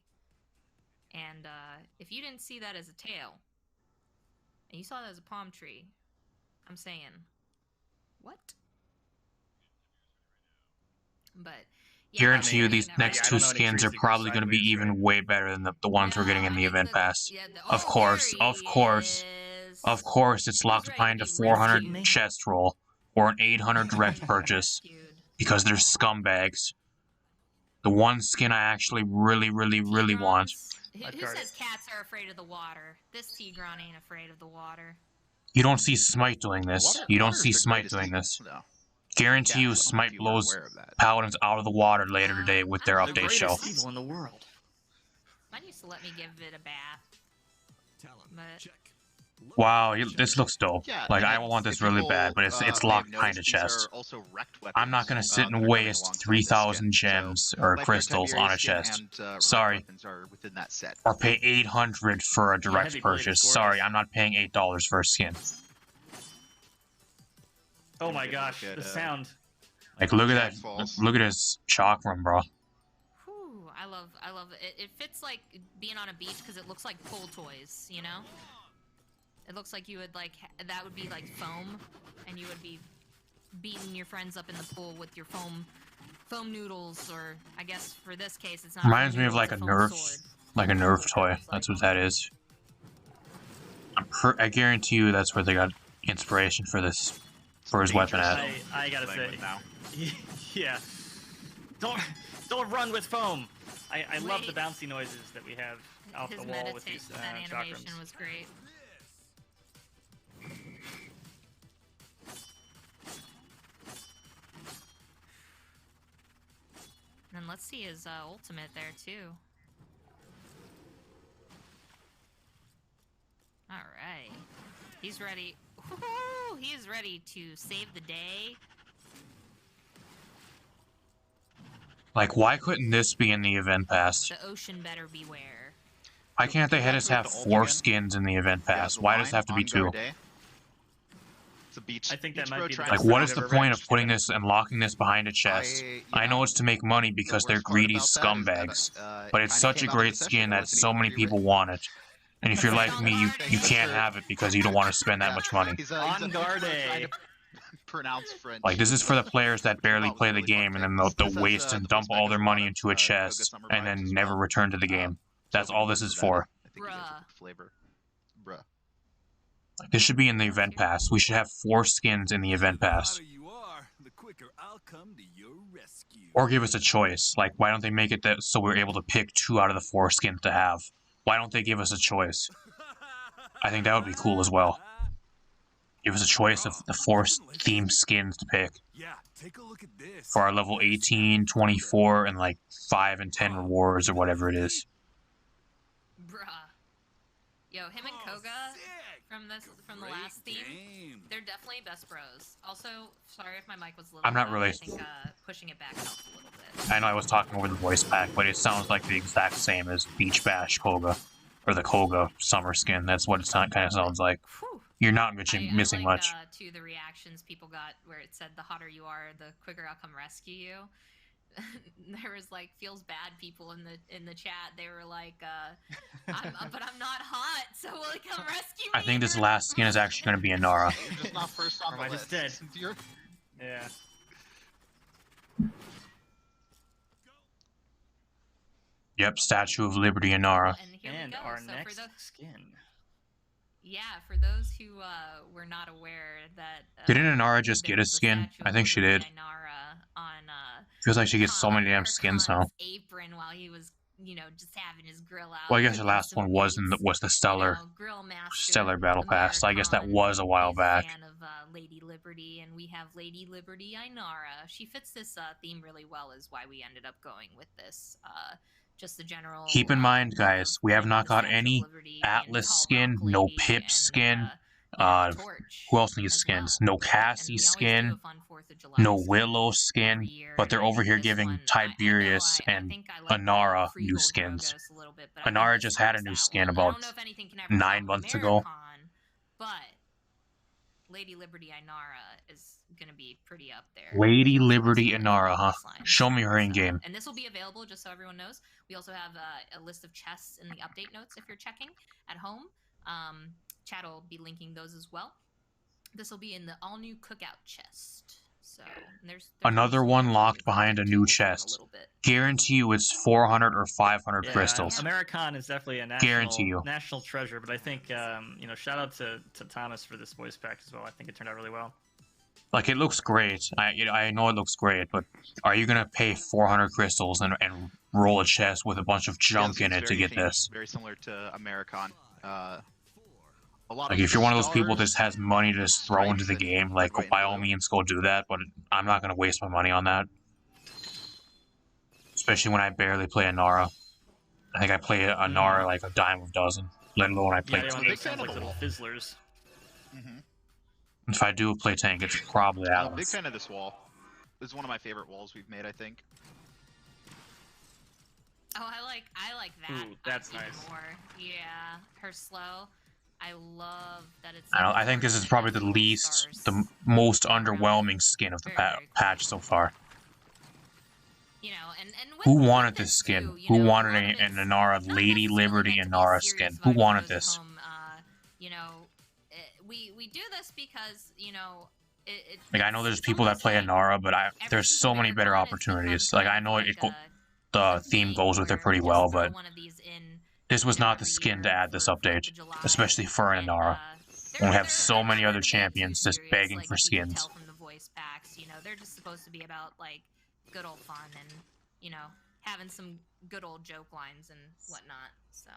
And if you didn't see that as a tail, and you saw that as a palm tree, I'm saying, what? But... Yeah, guarantee you these next two skins are probably going to be even way better than the ones we're getting in the event pass. Of course, it's locked behind a 400 chest roll or an 800 direct purchase because they're scumbags. The one skin I actually really want. Who says cats are afraid of the water? This Tigron ain't afraid of the water. You don't see Smite doing this. You don't see Smite doing this. No. Guarantee you Smite blows Paladins out of the water later today with their update show. Evil in the world. Mine used to let me give it a bath. But... Wow, this looks dope. Like, I want this really bad, but it's locked behind a chest. I'm not gonna sit and waste 3,000 gems or crystals on a chest. Sorry. Or pay 800 for a direct purchase. Sorry, I'm not paying $8 for a skin. Oh my gosh, the sound. Like, look at that. Look at this chalk room, bro. Whew, I love it. It fits like being on a beach because it looks like pool toys, you know? It looks like you would like, that would be like foam, and you would be beating your friends up in the pool with your foam noodles, or I guess for this case it's not. Reminds me of like a Nerf toy. That's what that is. I guarantee you that's where they got inspiration for this. For his weapon at. I gotta say, yeah. Don't run with foam. I love the bouncy noises that we have off the wall with these that animation was great. And then let's see his ultimate there too. All right, he's ready. Woohoo! He is ready to save the day. Like, why couldn't this be in the event pass? The ocean better beware. Why can't they just have 4 skins in the event pass? Why does it have to be 2? I think that might be like, what is the point of putting this and locking this behind a chest? I know it's to make money because they're greedy scumbags, but it's such a great skin that so many people want it. And if you're like me, you can't have it because you don't want to spend that much money. On guard. Like, this is for the players that barely play the game and then they'll waste and dump all their money into a chest and then never return to the game. That's all this is for. Bruh. Like, this should be in the event pass. We should have 4 skins in the event pass. Or give us a choice. Like, why don't they make it that so we're able to pick 2 out of the 4 skins to have? Why don't they give us a choice? I think that would be cool as well. Give us a choice of the 4 themed skins to pick. For our level 18, 24, and like 5 and 10 rewards or whatever it is. Bruh. Yo, him and Koga from the last theme, they're definitely best bros. Also, sorry if my mic was a little I'm not really... I think pushing it back helped a little bit. I know I was talking over the voice pack, but it sounds like the exact same as Beach Bash Koga. Or the Koga summer skin. That's what it kind of sounds like. Whew. You're not missing much. To the reactions people got where it said the hotter you are, the quicker I'll come rescue you. there was like feels bad people in the chat. They were like, but I'm not hot, so like come rescue me. I think this last skin is actually going to be Inara. You're just not first on the list. Dead. You're... Yeah. Yep, Statue of Liberty Inara. And our next skin. Yeah, for those who were not aware that didn't Inara just get a skin? I think she did. Inara on feels like she gets so many damn skins now. Apron while he was, just having his grill out. Well, I guess the last one was the Stellar Battle Pass. So I guess that was a while back. Fan of Lady Liberty, and we have Lady Liberty Inara. She fits this theme really well, is why we ended up going with this. Just the general. Keep in mind, guys, we have not got any Atlas skin, no Pip skin. Who else needs skins? No Cassie skin, no Willow skin, but they're over here giving Tiberius and Inara new skins. Inara just had a new skin about 9 months ago. But Lady Liberty Inara is gonna be pretty up there. Lady Liberty Inara, huh? Show me her in game. And this will be available, just so everyone knows. We also have a list of chests in the update notes if you're checking at home. Chat will be linking those as well. This will be in the all-new cookout chest. So there's another one locked behind a new chest. Guarantee you it's 400 or 500 crystals. Americon is definitely a national treasure, but I think shout out to Thomas for this voice pack as well. I think it turned out really well. Like, it looks great. I know it looks great, but are you gonna pay 400 crystals and roll a chest with a bunch of junk in it to get this? Very similar to Americon. A lot like, if you're one of those people that just has money to just throw into the game, like, by all means, go do that, but I'm not gonna waste my money on that. Especially when I barely play Inara. I think I play Inara like a dime a dozen, let alone I play tank. Like little fizzlers. If I do play tank, it's probably Atlas. Big fan of this wall. This is one of my favorite walls we've made, I think. Oh, I like that. Ooh, that's nice. More. Yeah, her slow. I love that it's. I think this is probably the most underwhelming skin of the patch so far. And who wanted this skin? Who wanted an Inara Lady Liberty Inara skin? Who wanted this? We do this because like, I know there's people that play Inara, but there's so many better opportunities. Like, I know the theme goes with it pretty well, but this was not the skin to add this update, especially for an Inara. We have so many other champions just begging for skins. From the voice packs, they're just supposed to be about like good old fun and having some good old joke lines and whatnot. So.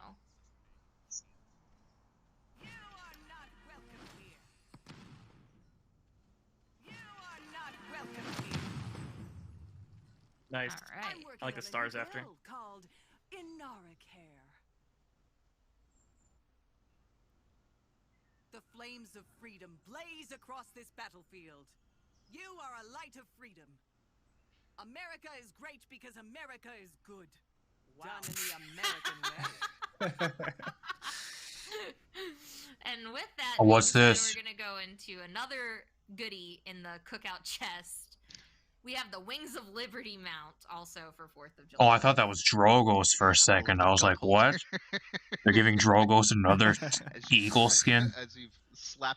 Nice. All right. I like the stars after. Called Inaric Hair. The flames of freedom blaze across this battlefield. You are a light of freedom. America is great because America is good. Wow. Done in the American way. And with that, what's this? We're gonna go into another goodie in the cookout chest. We have the Wings of Liberty mount also for 4th of July. Oh, I thought that was Drogo's for a second. I was like, what? They're giving Drogo's another eagle skin?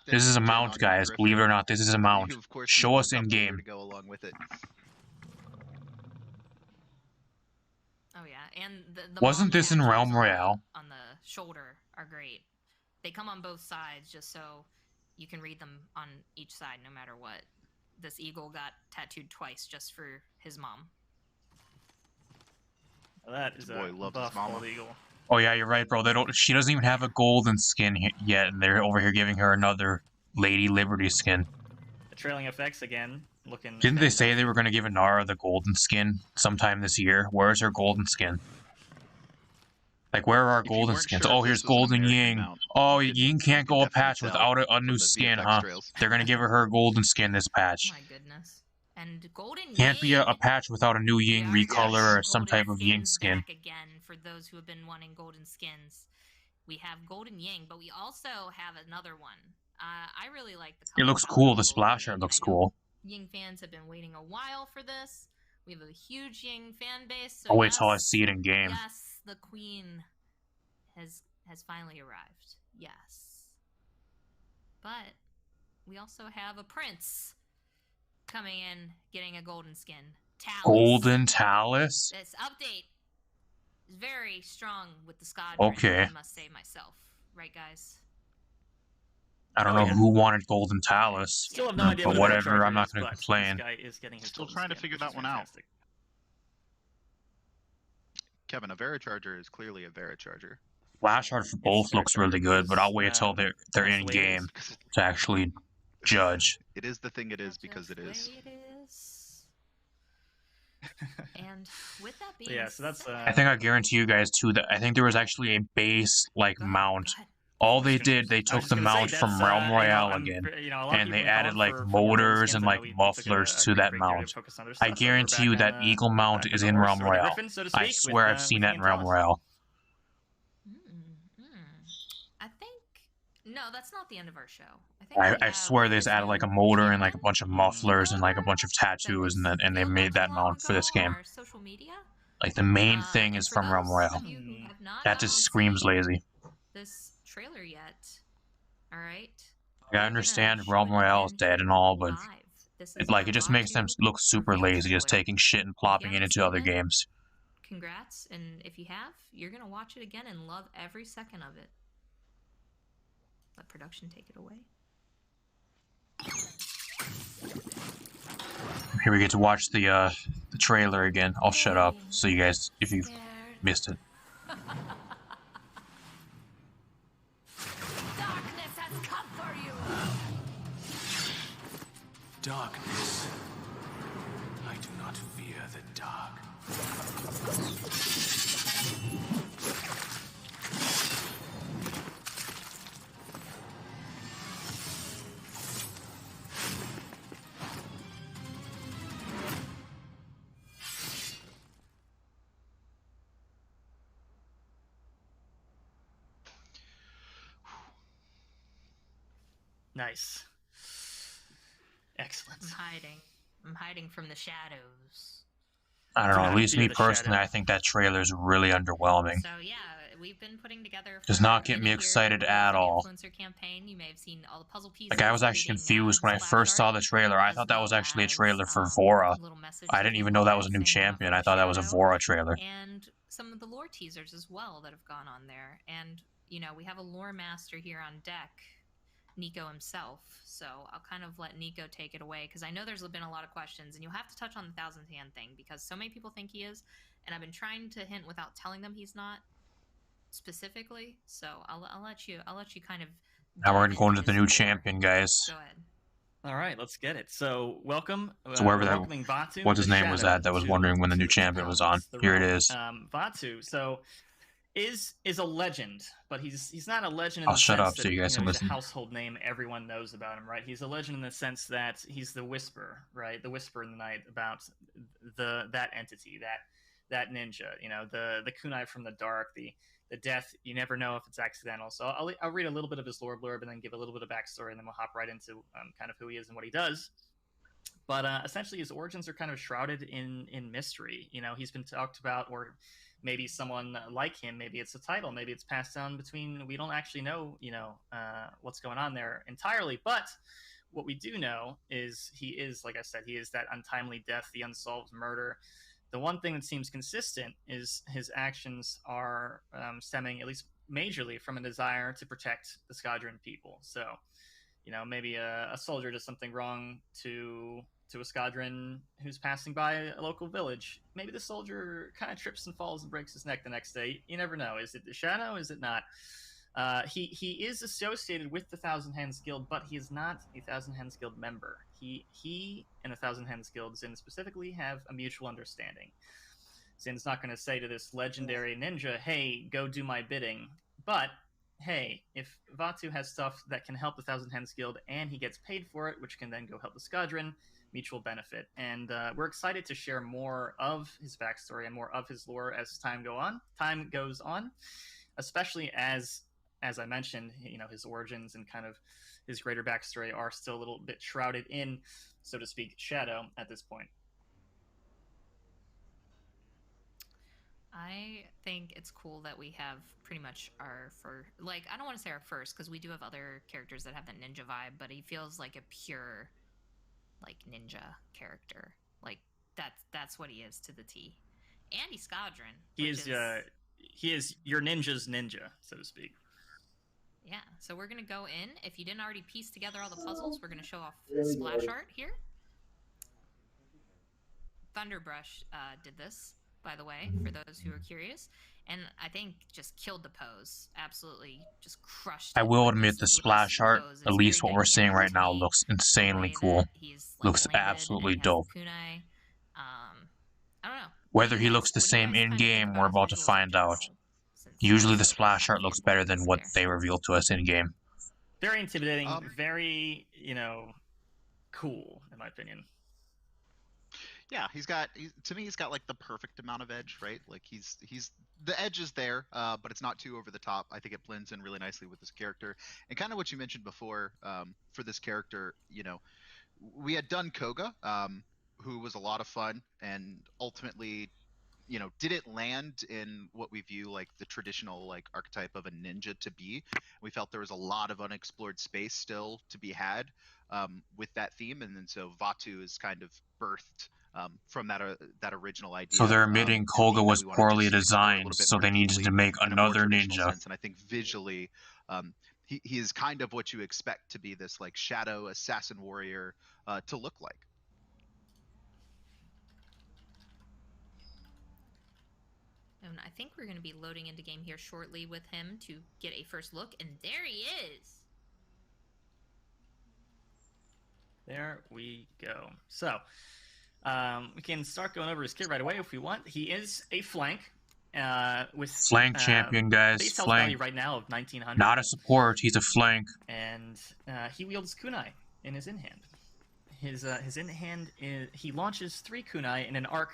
This is a mount, guys. Believe it or not, this is a mount. Show us in game. Go along with it. Oh yeah, and the wasn't this in Realm Royale? On the shoulder are great. They come on both sides just so you can read them on each side no matter what. This eagle got tattooed twice just for his mom. That is a buff bald eagle. Oh yeah, you're right, bro. She doesn't even have a golden skin yet, and they're over here giving her another Lady Liberty skin. The trailing effects again, looking. Didn't they say they were going to give Inara the golden skin sometime this year? Where's her golden skin? Like, where are our golden skins? Sure, oh, here's Golden Ying. Oh, Ying can't go a patch without a new skin, huh? They're gonna give her golden skin this patch. Oh my goodness. And Golden Can't be a patch without a new Ying recolor or some type of Ying skin. Back again, for those who have been wanting golden skins, we have Golden Ying, but we also have another one. I really like the color. It looks cool. The splasher looks cool. Ying fans have been waiting a while for this. We have a huge Ying fan base. So I'll wait till I see it in game. Yes, the queen has finally arrived. Yes. But we also have a prince coming in, getting a golden skin. Talus. Golden Talus? This update is very strong with the Squadron, Okay. I must say myself. Right, guys? I don't know who wanted Golden Talus. Still have no idea but what whatever, I'm not going to complain. This guy is getting his Still trying to figure that one out. Kevin, a Vericharger is clearly a Vericharger. Flash art for both looks really good, but I'll wait till they're in game to actually judge. It is the thing it is because it is. And with that being yeah, so that's. I think I guarantee you guys too that I think there was actually a base like mount. All they did, they took the mount from Realm Royale again, and they added like motors and like mufflers to that mount. I guarantee you that Eagle mount is in Realm Royale. I swear I've seen that in Realm Royale. I think no, that's not the end of our show. I swear they just added like a motor and like a bunch of mufflers and like a bunch of tattoos, and they made that mount for this game. Like the main thing is from Realm Royale. That just screams lazy. This trailer yet. All right. I understand Realm Royale is dead and all, but it just makes them look super lazy, just taking shit and plopping it into other games. Congrats, and if you have, you're gonna watch it again and love every second of it. Let production take it away. Here we get to watch the trailer again. I'll shut up so you guys, if you've missed it. Darkness has come for you. Darkness. I do not fear the dark. Nice. Excellent. I'm hiding from the shadows. I don't know, at least me personally, I think that trailer is really underwhelming. So yeah, we've been putting together. Does not get me excited at all. Influencer campaign. You may have seen all the puzzle pieces. Like I was actually confused when I first saw the trailer. I thought that was actually a trailer for Vora. I didn't even know that was a new champion. I thought that was a Vora trailer. And some of the lore teasers as well that have gone on there. And you know, we have a lore master here on deck, Nico himself. So I'll kind of let Nico take it away because I know there's been a lot of questions, and you'll have to touch on the Thousand Hand thing because so many people think he is, and I've been trying to hint without telling them he's not specifically. So I'll let you kind of. Now we're going to the new champion, guys. Go ahead. All right, let's get it. So welcome. So wherever that, what his name was that was wondering when the new champion was on. Here it is. Vatu. So. Is a legend, but he's not a legend in I'll the shut sense up that, so you guys can he's listen. a household name, everyone knows about him, right? He's a legend in the sense that he's the whisper, right? The whisper in the night about that entity, that ninja, you know, the kunai from the dark, the death. You never know if it's accidental. So I'll read a little bit of his lore blurb and then give a little bit of backstory, and then we'll hop right into kind of who he is and what he does. But essentially, his origins are kind of shrouded in mystery. You know, he's been talked about, or maybe someone like him, maybe it's a title, maybe it's passed down between, we don't actually know, what's going on there entirely. But what we do know is he is, like I said, he is that untimely death, the unsolved murder. The one thing that seems consistent is his actions are stemming, at least majorly, from a desire to protect the Squadron people. So, you know, maybe a soldier does something wrong to a Squadron who's passing by a local village. Maybe the soldier kind of trips and falls and breaks his neck the next day. You never know. Is it the Shadow? Is it not? He is associated with the Thousand Hands Guild, but he is not a Thousand Hands Guild member. He and the Thousand Hands Guild, Zin specifically, have a mutual understanding. Zin's not going to say to this legendary ninja, hey, go do my bidding. But, hey, if Vatu has stuff that can help the Thousand Hands Guild and he gets paid for it, which can then go help the Squadron, mutual benefit. And we're excited to share more of his backstory and more of his lore as time goes on, especially as I mentioned, you know, his origins and kind of his greater backstory are still a little bit shrouded in, so to speak, shadow at this point. I think it's cool that we have pretty much our first, like, I don't want to say our first, because we do have other characters that have that ninja vibe, but he feels like a pure, like, ninja character. Like, that's what he is to the T. And he's Squadron. He is your ninja's ninja, so to speak. Yeah, so we're going to go in. If you didn't already piece together all the puzzles, we're going to show off splash art here. Thunderbrush did this, by the way, for those who are curious. And I think just killed the pose. Absolutely just crushed it. I will admit the splash art, at least what we're seeing right now, looks insanely cool. Looks absolutely dope. Kunai. I don't know. Whether he looks the same in-game, we're about to find out. Usually the splash art looks better than what they reveal to us in-game. Very intimidating, very, cool, in my opinion. Yeah, to me, he's got like the perfect amount of edge, right? Like the edge is there, but it's not too over the top. I think it blends in really nicely with this character. And kind of what you mentioned before, for this character, we had done Koga, who was a lot of fun and ultimately, didn't land in what we view like the traditional like archetype of a ninja to be. We felt there was a lot of unexplored space still to be had with that theme, and then so Vaatu is kind of birthed from that original idea. So they're admitting Koga was poorly designed, so they needed to make another ninja. And I think visually, he is kind of what you expect to be this like shadow assassin warrior to look like. And I think we're going to be loading into game here shortly with him to get a first look, and there he is. There we go. So, we can start going over his kit right away if we want. He is a flank. With flank champion, guys. Base health flank. Value right now of 1900. Not a support. He's a flank. And he wields kunai in his in hand. His in hand he launches 3 kunai in an arc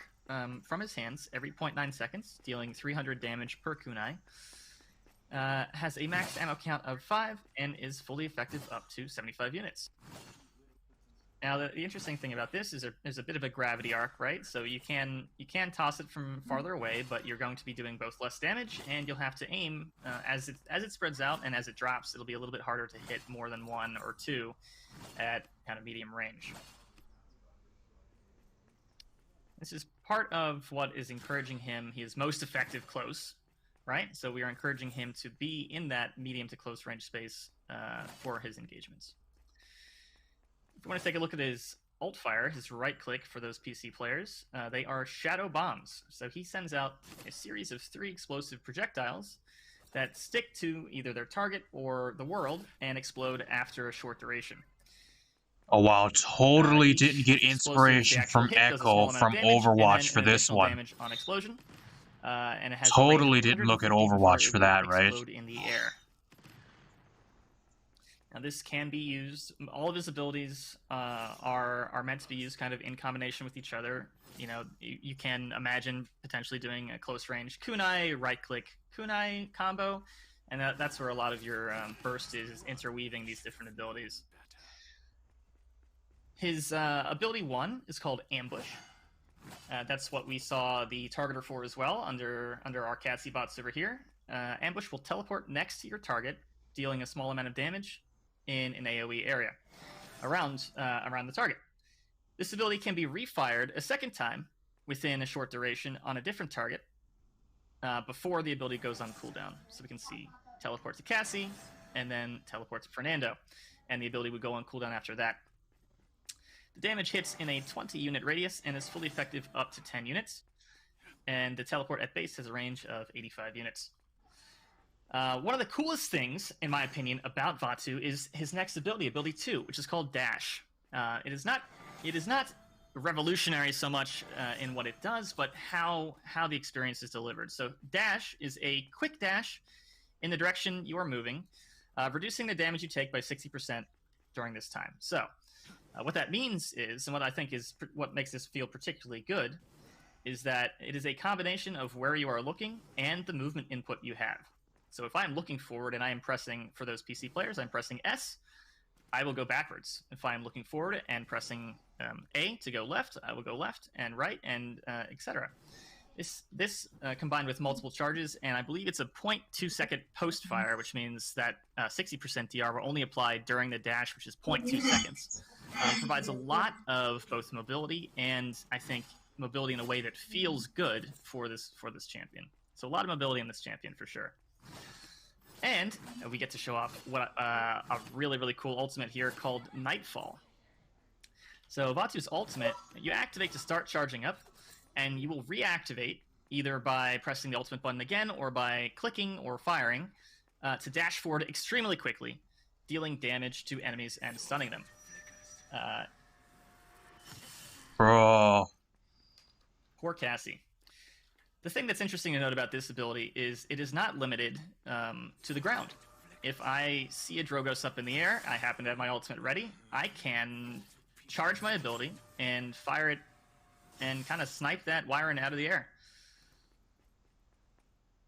from his hands every 0.9 seconds, dealing 300 damage per kunai. Has a max ammo count of 5 and is fully effective up to 75 units. Now, the interesting thing about this is there's a bit of a gravity arc, right? So you can toss it from farther away, but you're going to be doing both less damage, and you'll have to aim as it spreads out, and as it drops, it'll be a little bit harder to hit more than 1 or 2 at kind of medium range. This is part of what is encouraging him. He is most effective close, right? So we are encouraging him to be in that medium to close range space for his engagements. If you want to take a look at his alt fire, his right click for those PC players, they are shadow bombs. So he sends out a series of 3 explosive projectiles that stick to either their target or the world and explode after a short duration. Oh wow, totally didn't get inspiration from Echo from Overwatch for this one. On explosion, and it has totally didn't look at Overwatch for that, right? In the air. Now this can be used. All of his abilities are meant to be used kind of in combination with each other. You can imagine potentially doing a close range kunai, right click kunai combo, and that's where a lot of your burst is interweaving these different abilities. His ability 1 is called Ambush. That's what we saw the targeter for as well under our Catsy bots over here. Ambush will teleport next to your target, dealing a small amount of damage in an AoE area around the target. This ability can be refired a second time within a short duration on a different target before the ability goes on cooldown. So we can see teleport to Cassie and then teleport to Fernando, and the ability would go on cooldown after that. The damage hits in a 20-unit radius and is fully effective up to 10 units, and the teleport at base has a range of 85 units. One of the coolest things, in my opinion, about Vaatu is his next ability, ability 2, which is called Dash. It is not revolutionary so much in what it does, but how the experience is delivered. So Dash is a quick dash in the direction you are moving, reducing the damage you take by 60% during this time. So what that means is, and what I think is what makes this feel particularly good, is that it is a combination of where you are looking and the movement input you have. So if I'm looking forward and I am pressing, for those PC players, I'm pressing S, I will go backwards. If I'm looking forward and pressing A to go left, I will go left and right, and etc. This combined with multiple charges, and I believe it's a 0.2-second post-fire, which means that 60% DR will only apply during the dash, which is 0.2 seconds. Provides a lot of both mobility and, I think, mobility in a way that feels good for this champion. So a lot of mobility in this champion for sure. And we get to show off what a really, really cool ultimate here called Nightfall. So Vatu's ultimate, you activate to start charging up, and you will reactivate either by pressing the ultimate button again or by clicking or firing to dash forward extremely quickly, dealing damage to enemies and stunning them. Bro. Poor Cassie. The thing that's interesting to note about this ability is it is not limited to the ground. If I see a Drogos up in the air, I happen to have my ultimate ready, I can charge my ability and fire it and kind of snipe that Wyron out of the air.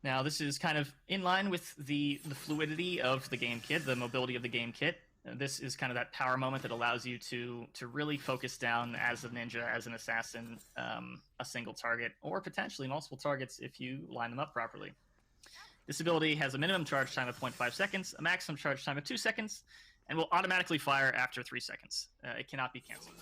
Now, this is kind of in line with the fluidity of the game kit, the mobility of the game kit. This is kind of that power moment that allows you to really focus down as a ninja, as an assassin, a single target, or potentially multiple targets if you line them up properly. This ability has a minimum charge time of 0.5 seconds, a maximum charge time of 2 seconds, and will automatically fire after 3 seconds. It cannot be canceled.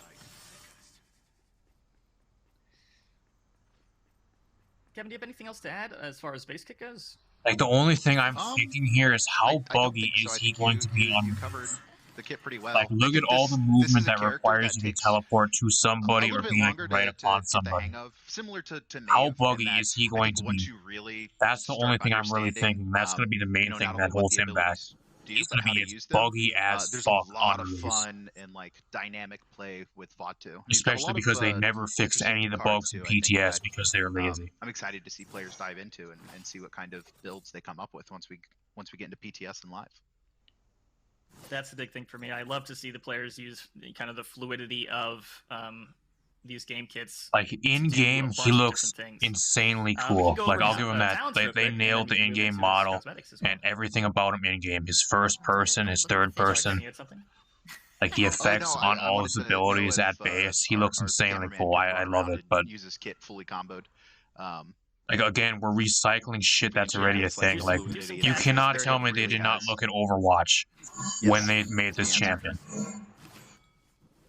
Kevin, do you have anything else to add as far as base kick goes? Like, the only thing I'm thinking here is how buggy is he going to be on... You covered the kit pretty well. Like, look at all the movement that requires you to teleport to somebody or be like right upon somebody. Similar to how buggy is he going to be? That's the only thing I'm really thinking. That's going to be the main thing that holds him back. He's going to be as buggy as there's fuck a lot on of release. fun and like dynamic play with Vatu. Especially because they never fixed any of the bugs in PTS because they were lazy. I'm excited to see players dive into and see what kind of builds they come up with once we get into PTS and live. That's the big thing for me. I love to see the players use kind of the fluidity of these game kits. Like, in-game, he looks insanely cool. Like, I'll give him that. They nailed the in-game model and everything about him in-game. His first person, his third person. Like, the effects on all his abilities at base. He looks insanely cool. I love it, but... uses kit fully comboed. Like, again, we're recycling shit that's already a thing. Like, you cannot tell me they did not look at Overwatch when they made this champion.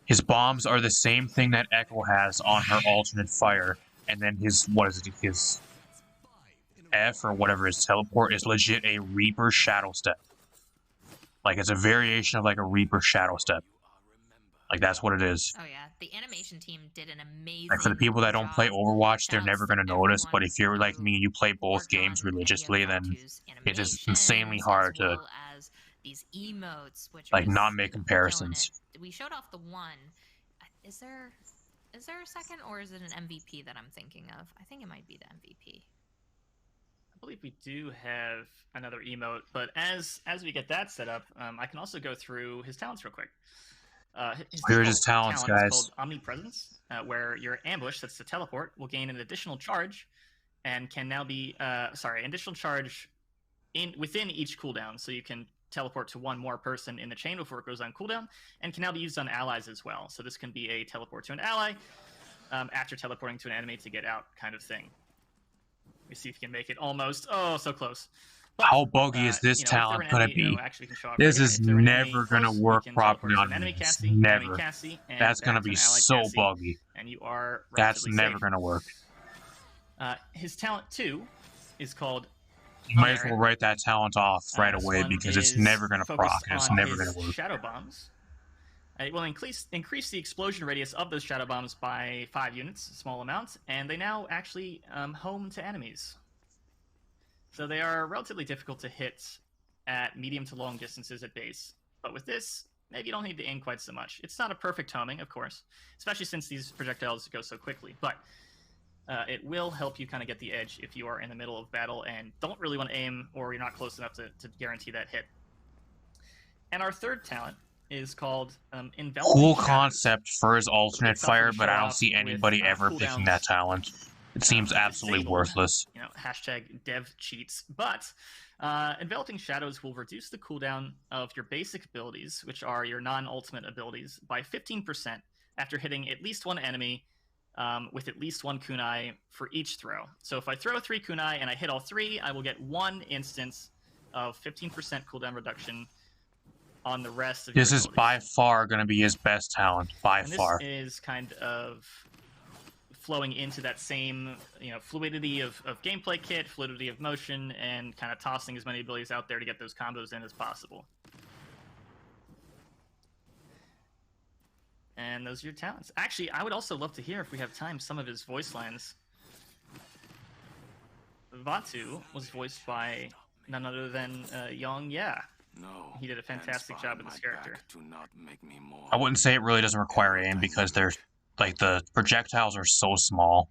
His bombs are the same thing that Echo has on her alternate fire, and then his, what is it, his F or whatever, his teleport is legit a Reaper Shadow Step. Like, it's a variation of, like, a Reaper Shadow Step. Like, that's what it is. Oh, yeah. The animation team did an amazing Like, for the people that don't play Overwatch, they're never going to notice, but if you're like me, you play both games religiously, then it is insanely hard to, these emotes, which like, not make comparisons. We showed off the one. Is there a second, or is it an MVP that I'm thinking of? I think it might be the MVP. I believe we do have another emote, but as we get that set up, I can also go through his talents real quick. Here's his talents, guys. Called Omnipresence, where your ambush, that's the teleport, will gain an additional charge, and can now be additional charge within each cooldown, so you can teleport to one more person in the chain before it goes on cooldown, and can now be used on allies as well. So this can be a teleport to an ally after teleporting to an enemy to get out kind of thing. Let me see if you can make it almost. Oh, so close. But, how buggy is this talent going to be? This is never going to work properly on me. Never. That's going to be so buggy. And you are that's never going to work. His talent 2 is called... You might as well write that talent off right away because it's never going to proc. It's never going to work. Shadow bombs. It will increase the explosion radius of those shadow bombs by 5 units, a small amount, and they now actually home to enemies. So they are relatively difficult to hit at medium to long distances at base. But with this, maybe you don't need to aim quite so much. It's not a perfect homing, of course, especially since these projectiles go so quickly. But it will help you kind of get the edge if you are in the middle of battle and don't really want to aim, or you're not close enough to guarantee that hit. And our third talent is called Enveloping Cool Shadows. Concept for his alternate fire, but I don't see anybody ever picking that talent. It seems absolutely worthless. You know, hashtag dev cheats. But Enveloping Shadows will reduce the cooldown of your basic abilities, which are your non-ultimate abilities, by 15% after hitting at least one enemy with at least 1 kunai for each throw. So if I throw 3 kunai and I hit all 3, I will get 1 instance of 15% cooldown reduction on the rest of your abilities. This is by far going to be his best talent, by far. And this is kind of flowing into that same, fluidity of gameplay kit, fluidity of motion, and kind of tossing as many abilities out there to get those combos in as possible. And those are your talents. Actually, I would also love to hear, if we have time, some of his voice lines. Vatu was voiced by none other than Young Yeah. No, he did a fantastic job with this character. I wouldn't say it really doesn't require aim because there's like the projectiles are so small.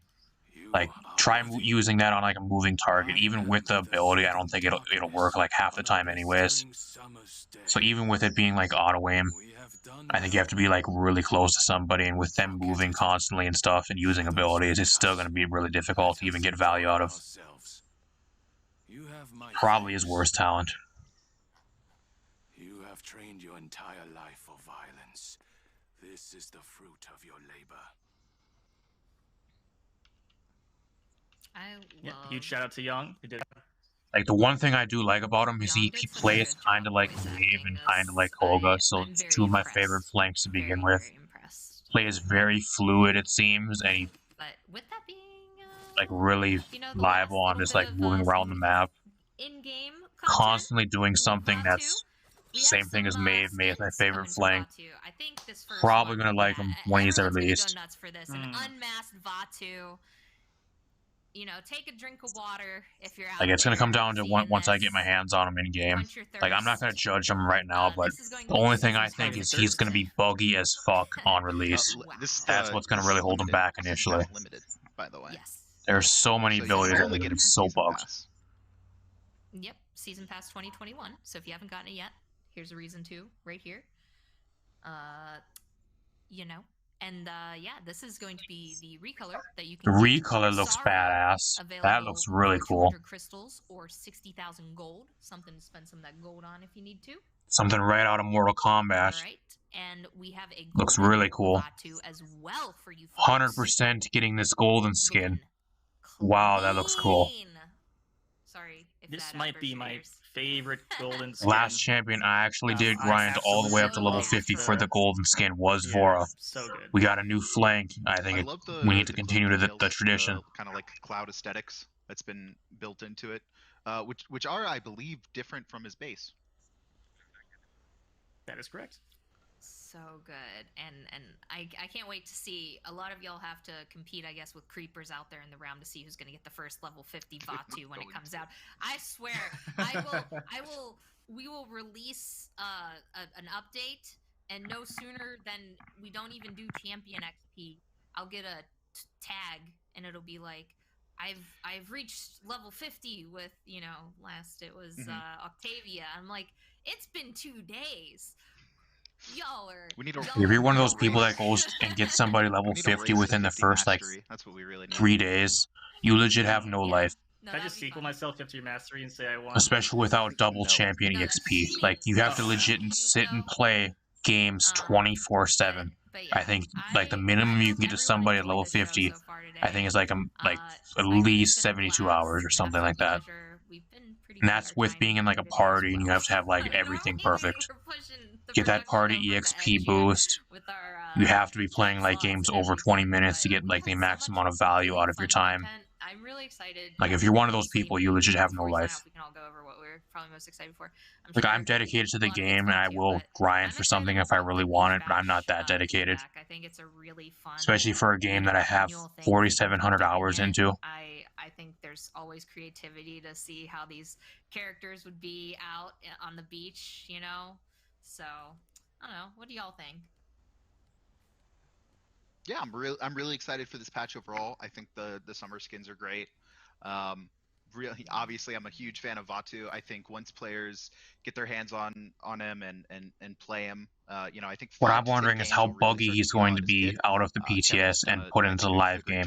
Like try using that on like a moving target. Even with the ability, I don't think it'll work like half the time anyways. So even with it being like auto aim, I think you have to be like really close to somebody, and with them moving constantly and stuff and using abilities, it's still going to be really difficult to even get value out of. Probably his worst talent. You have trained your entire life for violence. This is the fruit of your labor. Huge shout out to Young, who did. Like the one thing I do like about him is he plays kind of like Wave and kind of like Holga, so it's 2 of my favorite flanks to begin with. Plays very fluid, it seems, and he with that being, like really liable on just like moving around the map. In-game constantly doing something that's the same thing as Maeve. Maeve's my favorite flank. Probably gonna like him when he's released. An unmasked Vatu. Take a drink of water if you're out. Like it's gonna come down to once I get my hands on him in game. Like I'm not gonna judge him right now, but the only thing I think is he's gonna be buggy as fuck on release. That's what's gonna really hold him back initially. Limited, by the way. Yes. There's so many abilities that are so bugged. Yep, Season Pass 2021. So if you haven't gotten it yet, here's a reason to, right here. And yeah, this is going to be the recolor that you can. The recolor looks badass. That looks really cool. Crystals or 60,000 gold. Something to spend some of that gold on if you need to. Something right out of Mortal Kombat. All right, and we have a looks really cool. As well for you. 100% getting this golden skin. Wow, that looks cool. Sorry. This might be my favorite golden skin. Last champion I actually did grind all the way up to level 50 for the golden skin was Vora. So good. We got a new flank. I think we need to continue the tradition. Kind of like cloud aesthetics that's been built into it, which are, I believe, different from his base. That is correct. So good, and I can't wait to see. A lot of y'all have to compete, I guess, with creepers out there in the realm to see who's going to get the first level 50 Vatu when it comes out. I swear, we will release an update, and no sooner than we don't even do champion XP, I'll get a tag, and it'll be like, I've reached level 50 with, last it was Octavia. I'm like, it's been 2 days. Y'all are. If you're one of those people that goes and gets somebody level 50 within the first like 3 days, you legit have no life. Can I just sequel myself after your mastery and say I won? Especially without double champion EXP. Like you have to legit sit and play games 24/7. I think like the minimum you can get to somebody at level 50, I think is like at least 72 hours or something like that. And that's with being in like a party and you have to have like everything perfect. Get that party EXP boost. You have to be playing like games over 20 minutes to get like the maximum amount of value out of your time. I'm really excited. Like if you're one of those people, you legit have no life. We can all go over what we're probably most excited for. Like I'm dedicated to the game and I will grind for something if I really want it, but I'm not that dedicated. I think it's a really fun, especially for a game that I have 4,700 hours into. I think there's always creativity to see how these characters would be out on the beach, So, I don't know. What do y'all think? Yeah, I'm really excited for this patch overall. I think the summer skins are great. Really, obviously, I'm a huge fan of Vatu. I think once players get their hands on him and play him, I think. What I'm wondering is how buggy he's going to be out of the PTS and put into the live game.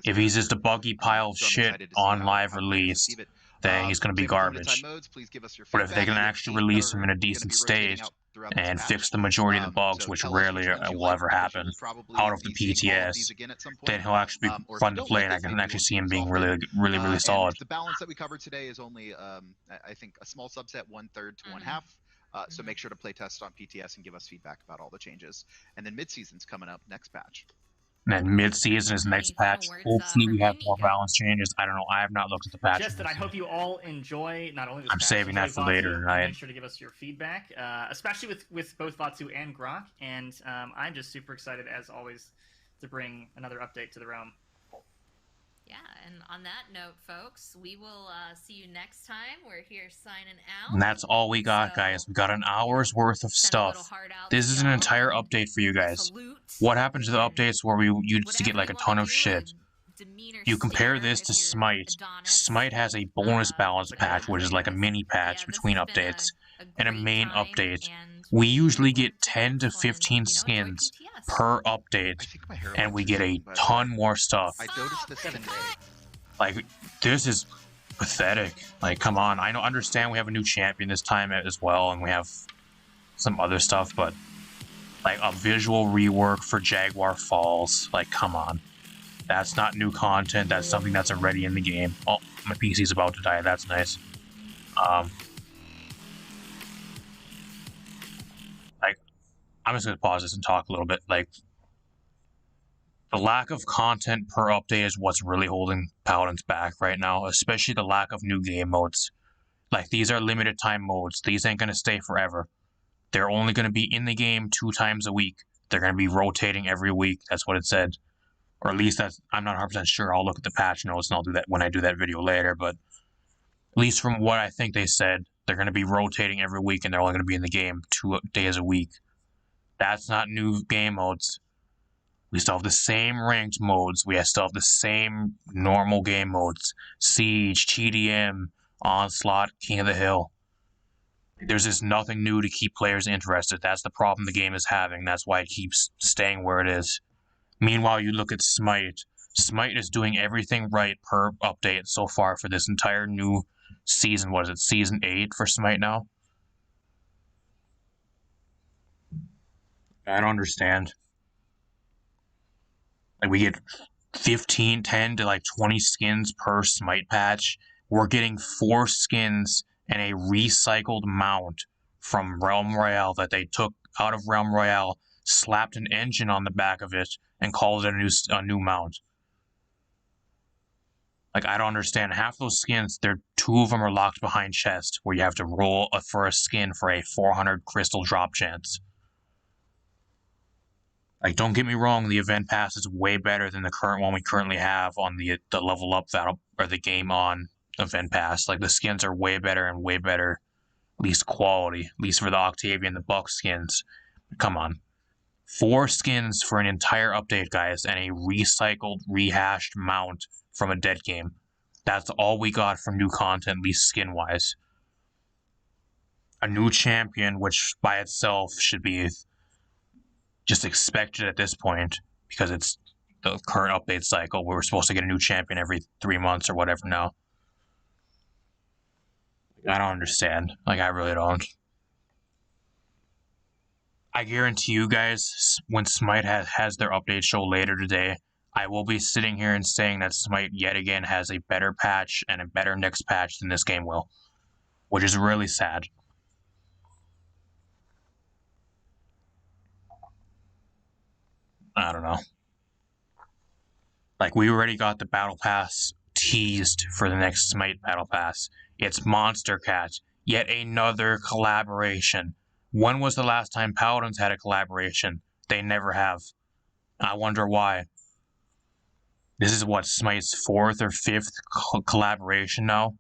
If he's just a buggy pile of shit on live release, then he's going to be garbage. But if they can actually release him in a decent state throughout and this fix patch. the majority of the bugs, So which tell us rarely which ones you will like, ever because happen, you'll probably out of the be seeing all of PTS. these again at some point. Then he'll actually be Or if fun you to don't play, like and I this, can maybe actually we'll see him keep being solving really it. solid. And the balance that we covered today is only, I think, a small subset, 1/3 to 1/2. So make sure to play test on PTS and give us feedback about all the changes. And then mid-season's coming up next patch. And then mid-season is next patch. Hopefully we have more balance changes. I don't know. I have not looked at the patch. Just that I hope you all enjoy not only this I'm patch, saving that for Vatu, later and tonight. make sure to give us your feedback, especially with both Vatu and Grok. And I'm just super excited, as always, to bring another update to the realm. Yeah, and on that note, folks, we will see you next time. We're here signing out. And that's all we got, guys. We got an hour's worth of stuff. This is an entire update for you guys. What happened to the updates where we used to get like a ton of shit? You compare this to Smite. Smite has a bonus balance patch, which is like a mini patch between updates, and a main update. We usually get 10 to 15 skins per update, and we get a ton more stuff. I noticed this today. Like, this is pathetic. Like, come on. I understand we have a new champion this time as well, and we have some other stuff, but like a visual rework for Jaguar Falls. Like, come on. That's not new content. That's something that's already in the game. Oh, my PC's about to die. That's nice. Like, I'm just gonna pause this and talk a little bit. Like, the lack of content per update is what's really holding Paladins back right now, especially the lack of new game modes. Like, these are limited time modes. These ain't gonna stay forever. They're only gonna be in the game 2 times a week. They're gonna be rotating every week. That's what it said. Or at least that's, I'm not 100% sure. I'll look at the patch notes and I'll do that when I do that video later. But at least from what I think they said, they're going to be rotating every week and they're only going to be in the game 2 days a week. That's not new game modes. We still have the same ranked modes. We still have the same normal game modes. Siege, TDM, Onslaught, King of the Hill. There's just nothing new to keep players interested. That's the problem the game is having. That's why it keeps staying where it is. Meanwhile, you look at Smite. Smite is doing everything right per update so far for this entire new season. What is it? Season 8 for Smite now? I don't understand. Like, we get 15, 10 to like 20 skins per Smite patch. We're getting 4 skins and a recycled mount from Realm Royale that they took out of Realm Royale, slapped an engine on the back of it, and called it a new mount. Like, I don't understand. Half those skins, 2 of them are locked behind chest, where you have to roll for a skin for a 400 crystal drop chance. Like, don't get me wrong, the event pass is way better than the current one we currently have on the level up or the game on event pass. Like, the skins are way better and way better, at least quality, at least for the Octavian, the Buck skins. Come on. 4 skins for an entire update, guys, and a recycled, rehashed mount from a dead game. That's all we got from new content, at least skin-wise. A new champion, which by itself should be just expected at this point, because it's the current update cycle. We're supposed to get a new champion every 3 months or whatever now. I don't understand. Like, I really don't. I guarantee you guys, when Smite has their update show later today, I will be sitting here and saying that Smite yet again has a better patch and a better next patch than this game will. Which is really sad. I don't know. Like, we already got the Battle Pass teased for the next Smite Battle Pass. It's Monster Cat. Yet another collaboration. When was the last time Paladins had a collaboration? They never have. I wonder why. This is what, Smite's 4th or 5th collaboration now?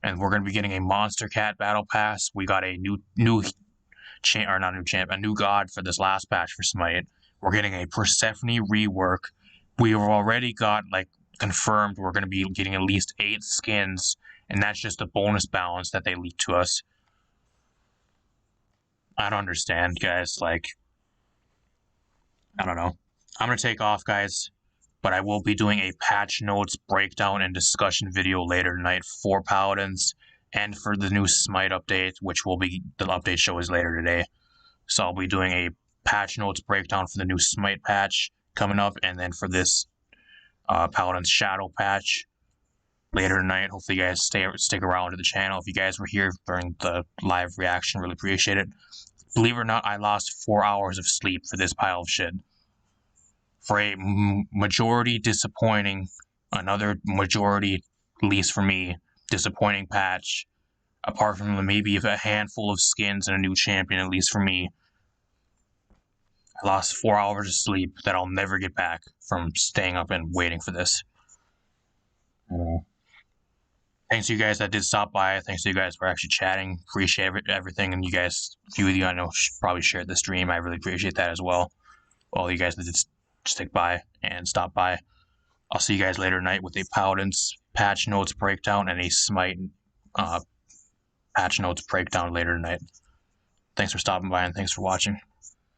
And we're going to be getting a Monster Cat Battle Pass. We got a new god for this last patch for Smite. We're getting a Persephone rework. We've already got, like, confirmed we're going to be getting at least 8 skins, and that's just a bonus balance that they leaked to us. I don't understand, guys. Like, I don't know. I'm going to take off, guys, but I will be doing a patch notes breakdown and discussion video later tonight for Paladins, and for the new Smite update, which will be, the update show is later today. So I'll be doing a patch notes breakdown for the new Smite patch coming up, and then for this Paladins Shadow patch later tonight. Hopefully you guys stick around to the channel. If you guys were here during the live reaction, really appreciate it. Believe it or not, I lost 4 hours of sleep for this pile of shit. For a majority disappointing, another majority, at least for me, disappointing patch, apart from maybe a handful of skins and a new champion, at least for me, I lost 4 hours of sleep that I'll never get back from staying up and waiting for this. Thanks to you guys that did stop by. Thanks to you guys for actually chatting. Appreciate everything. And you guys, a few of you I know probably shared the stream. I really appreciate that as well. All you guys that did stick by and stop by. I'll see you guys later tonight with a Paladins patch notes breakdown and a Smite patch notes breakdown later tonight. Thanks for stopping by and thanks for watching.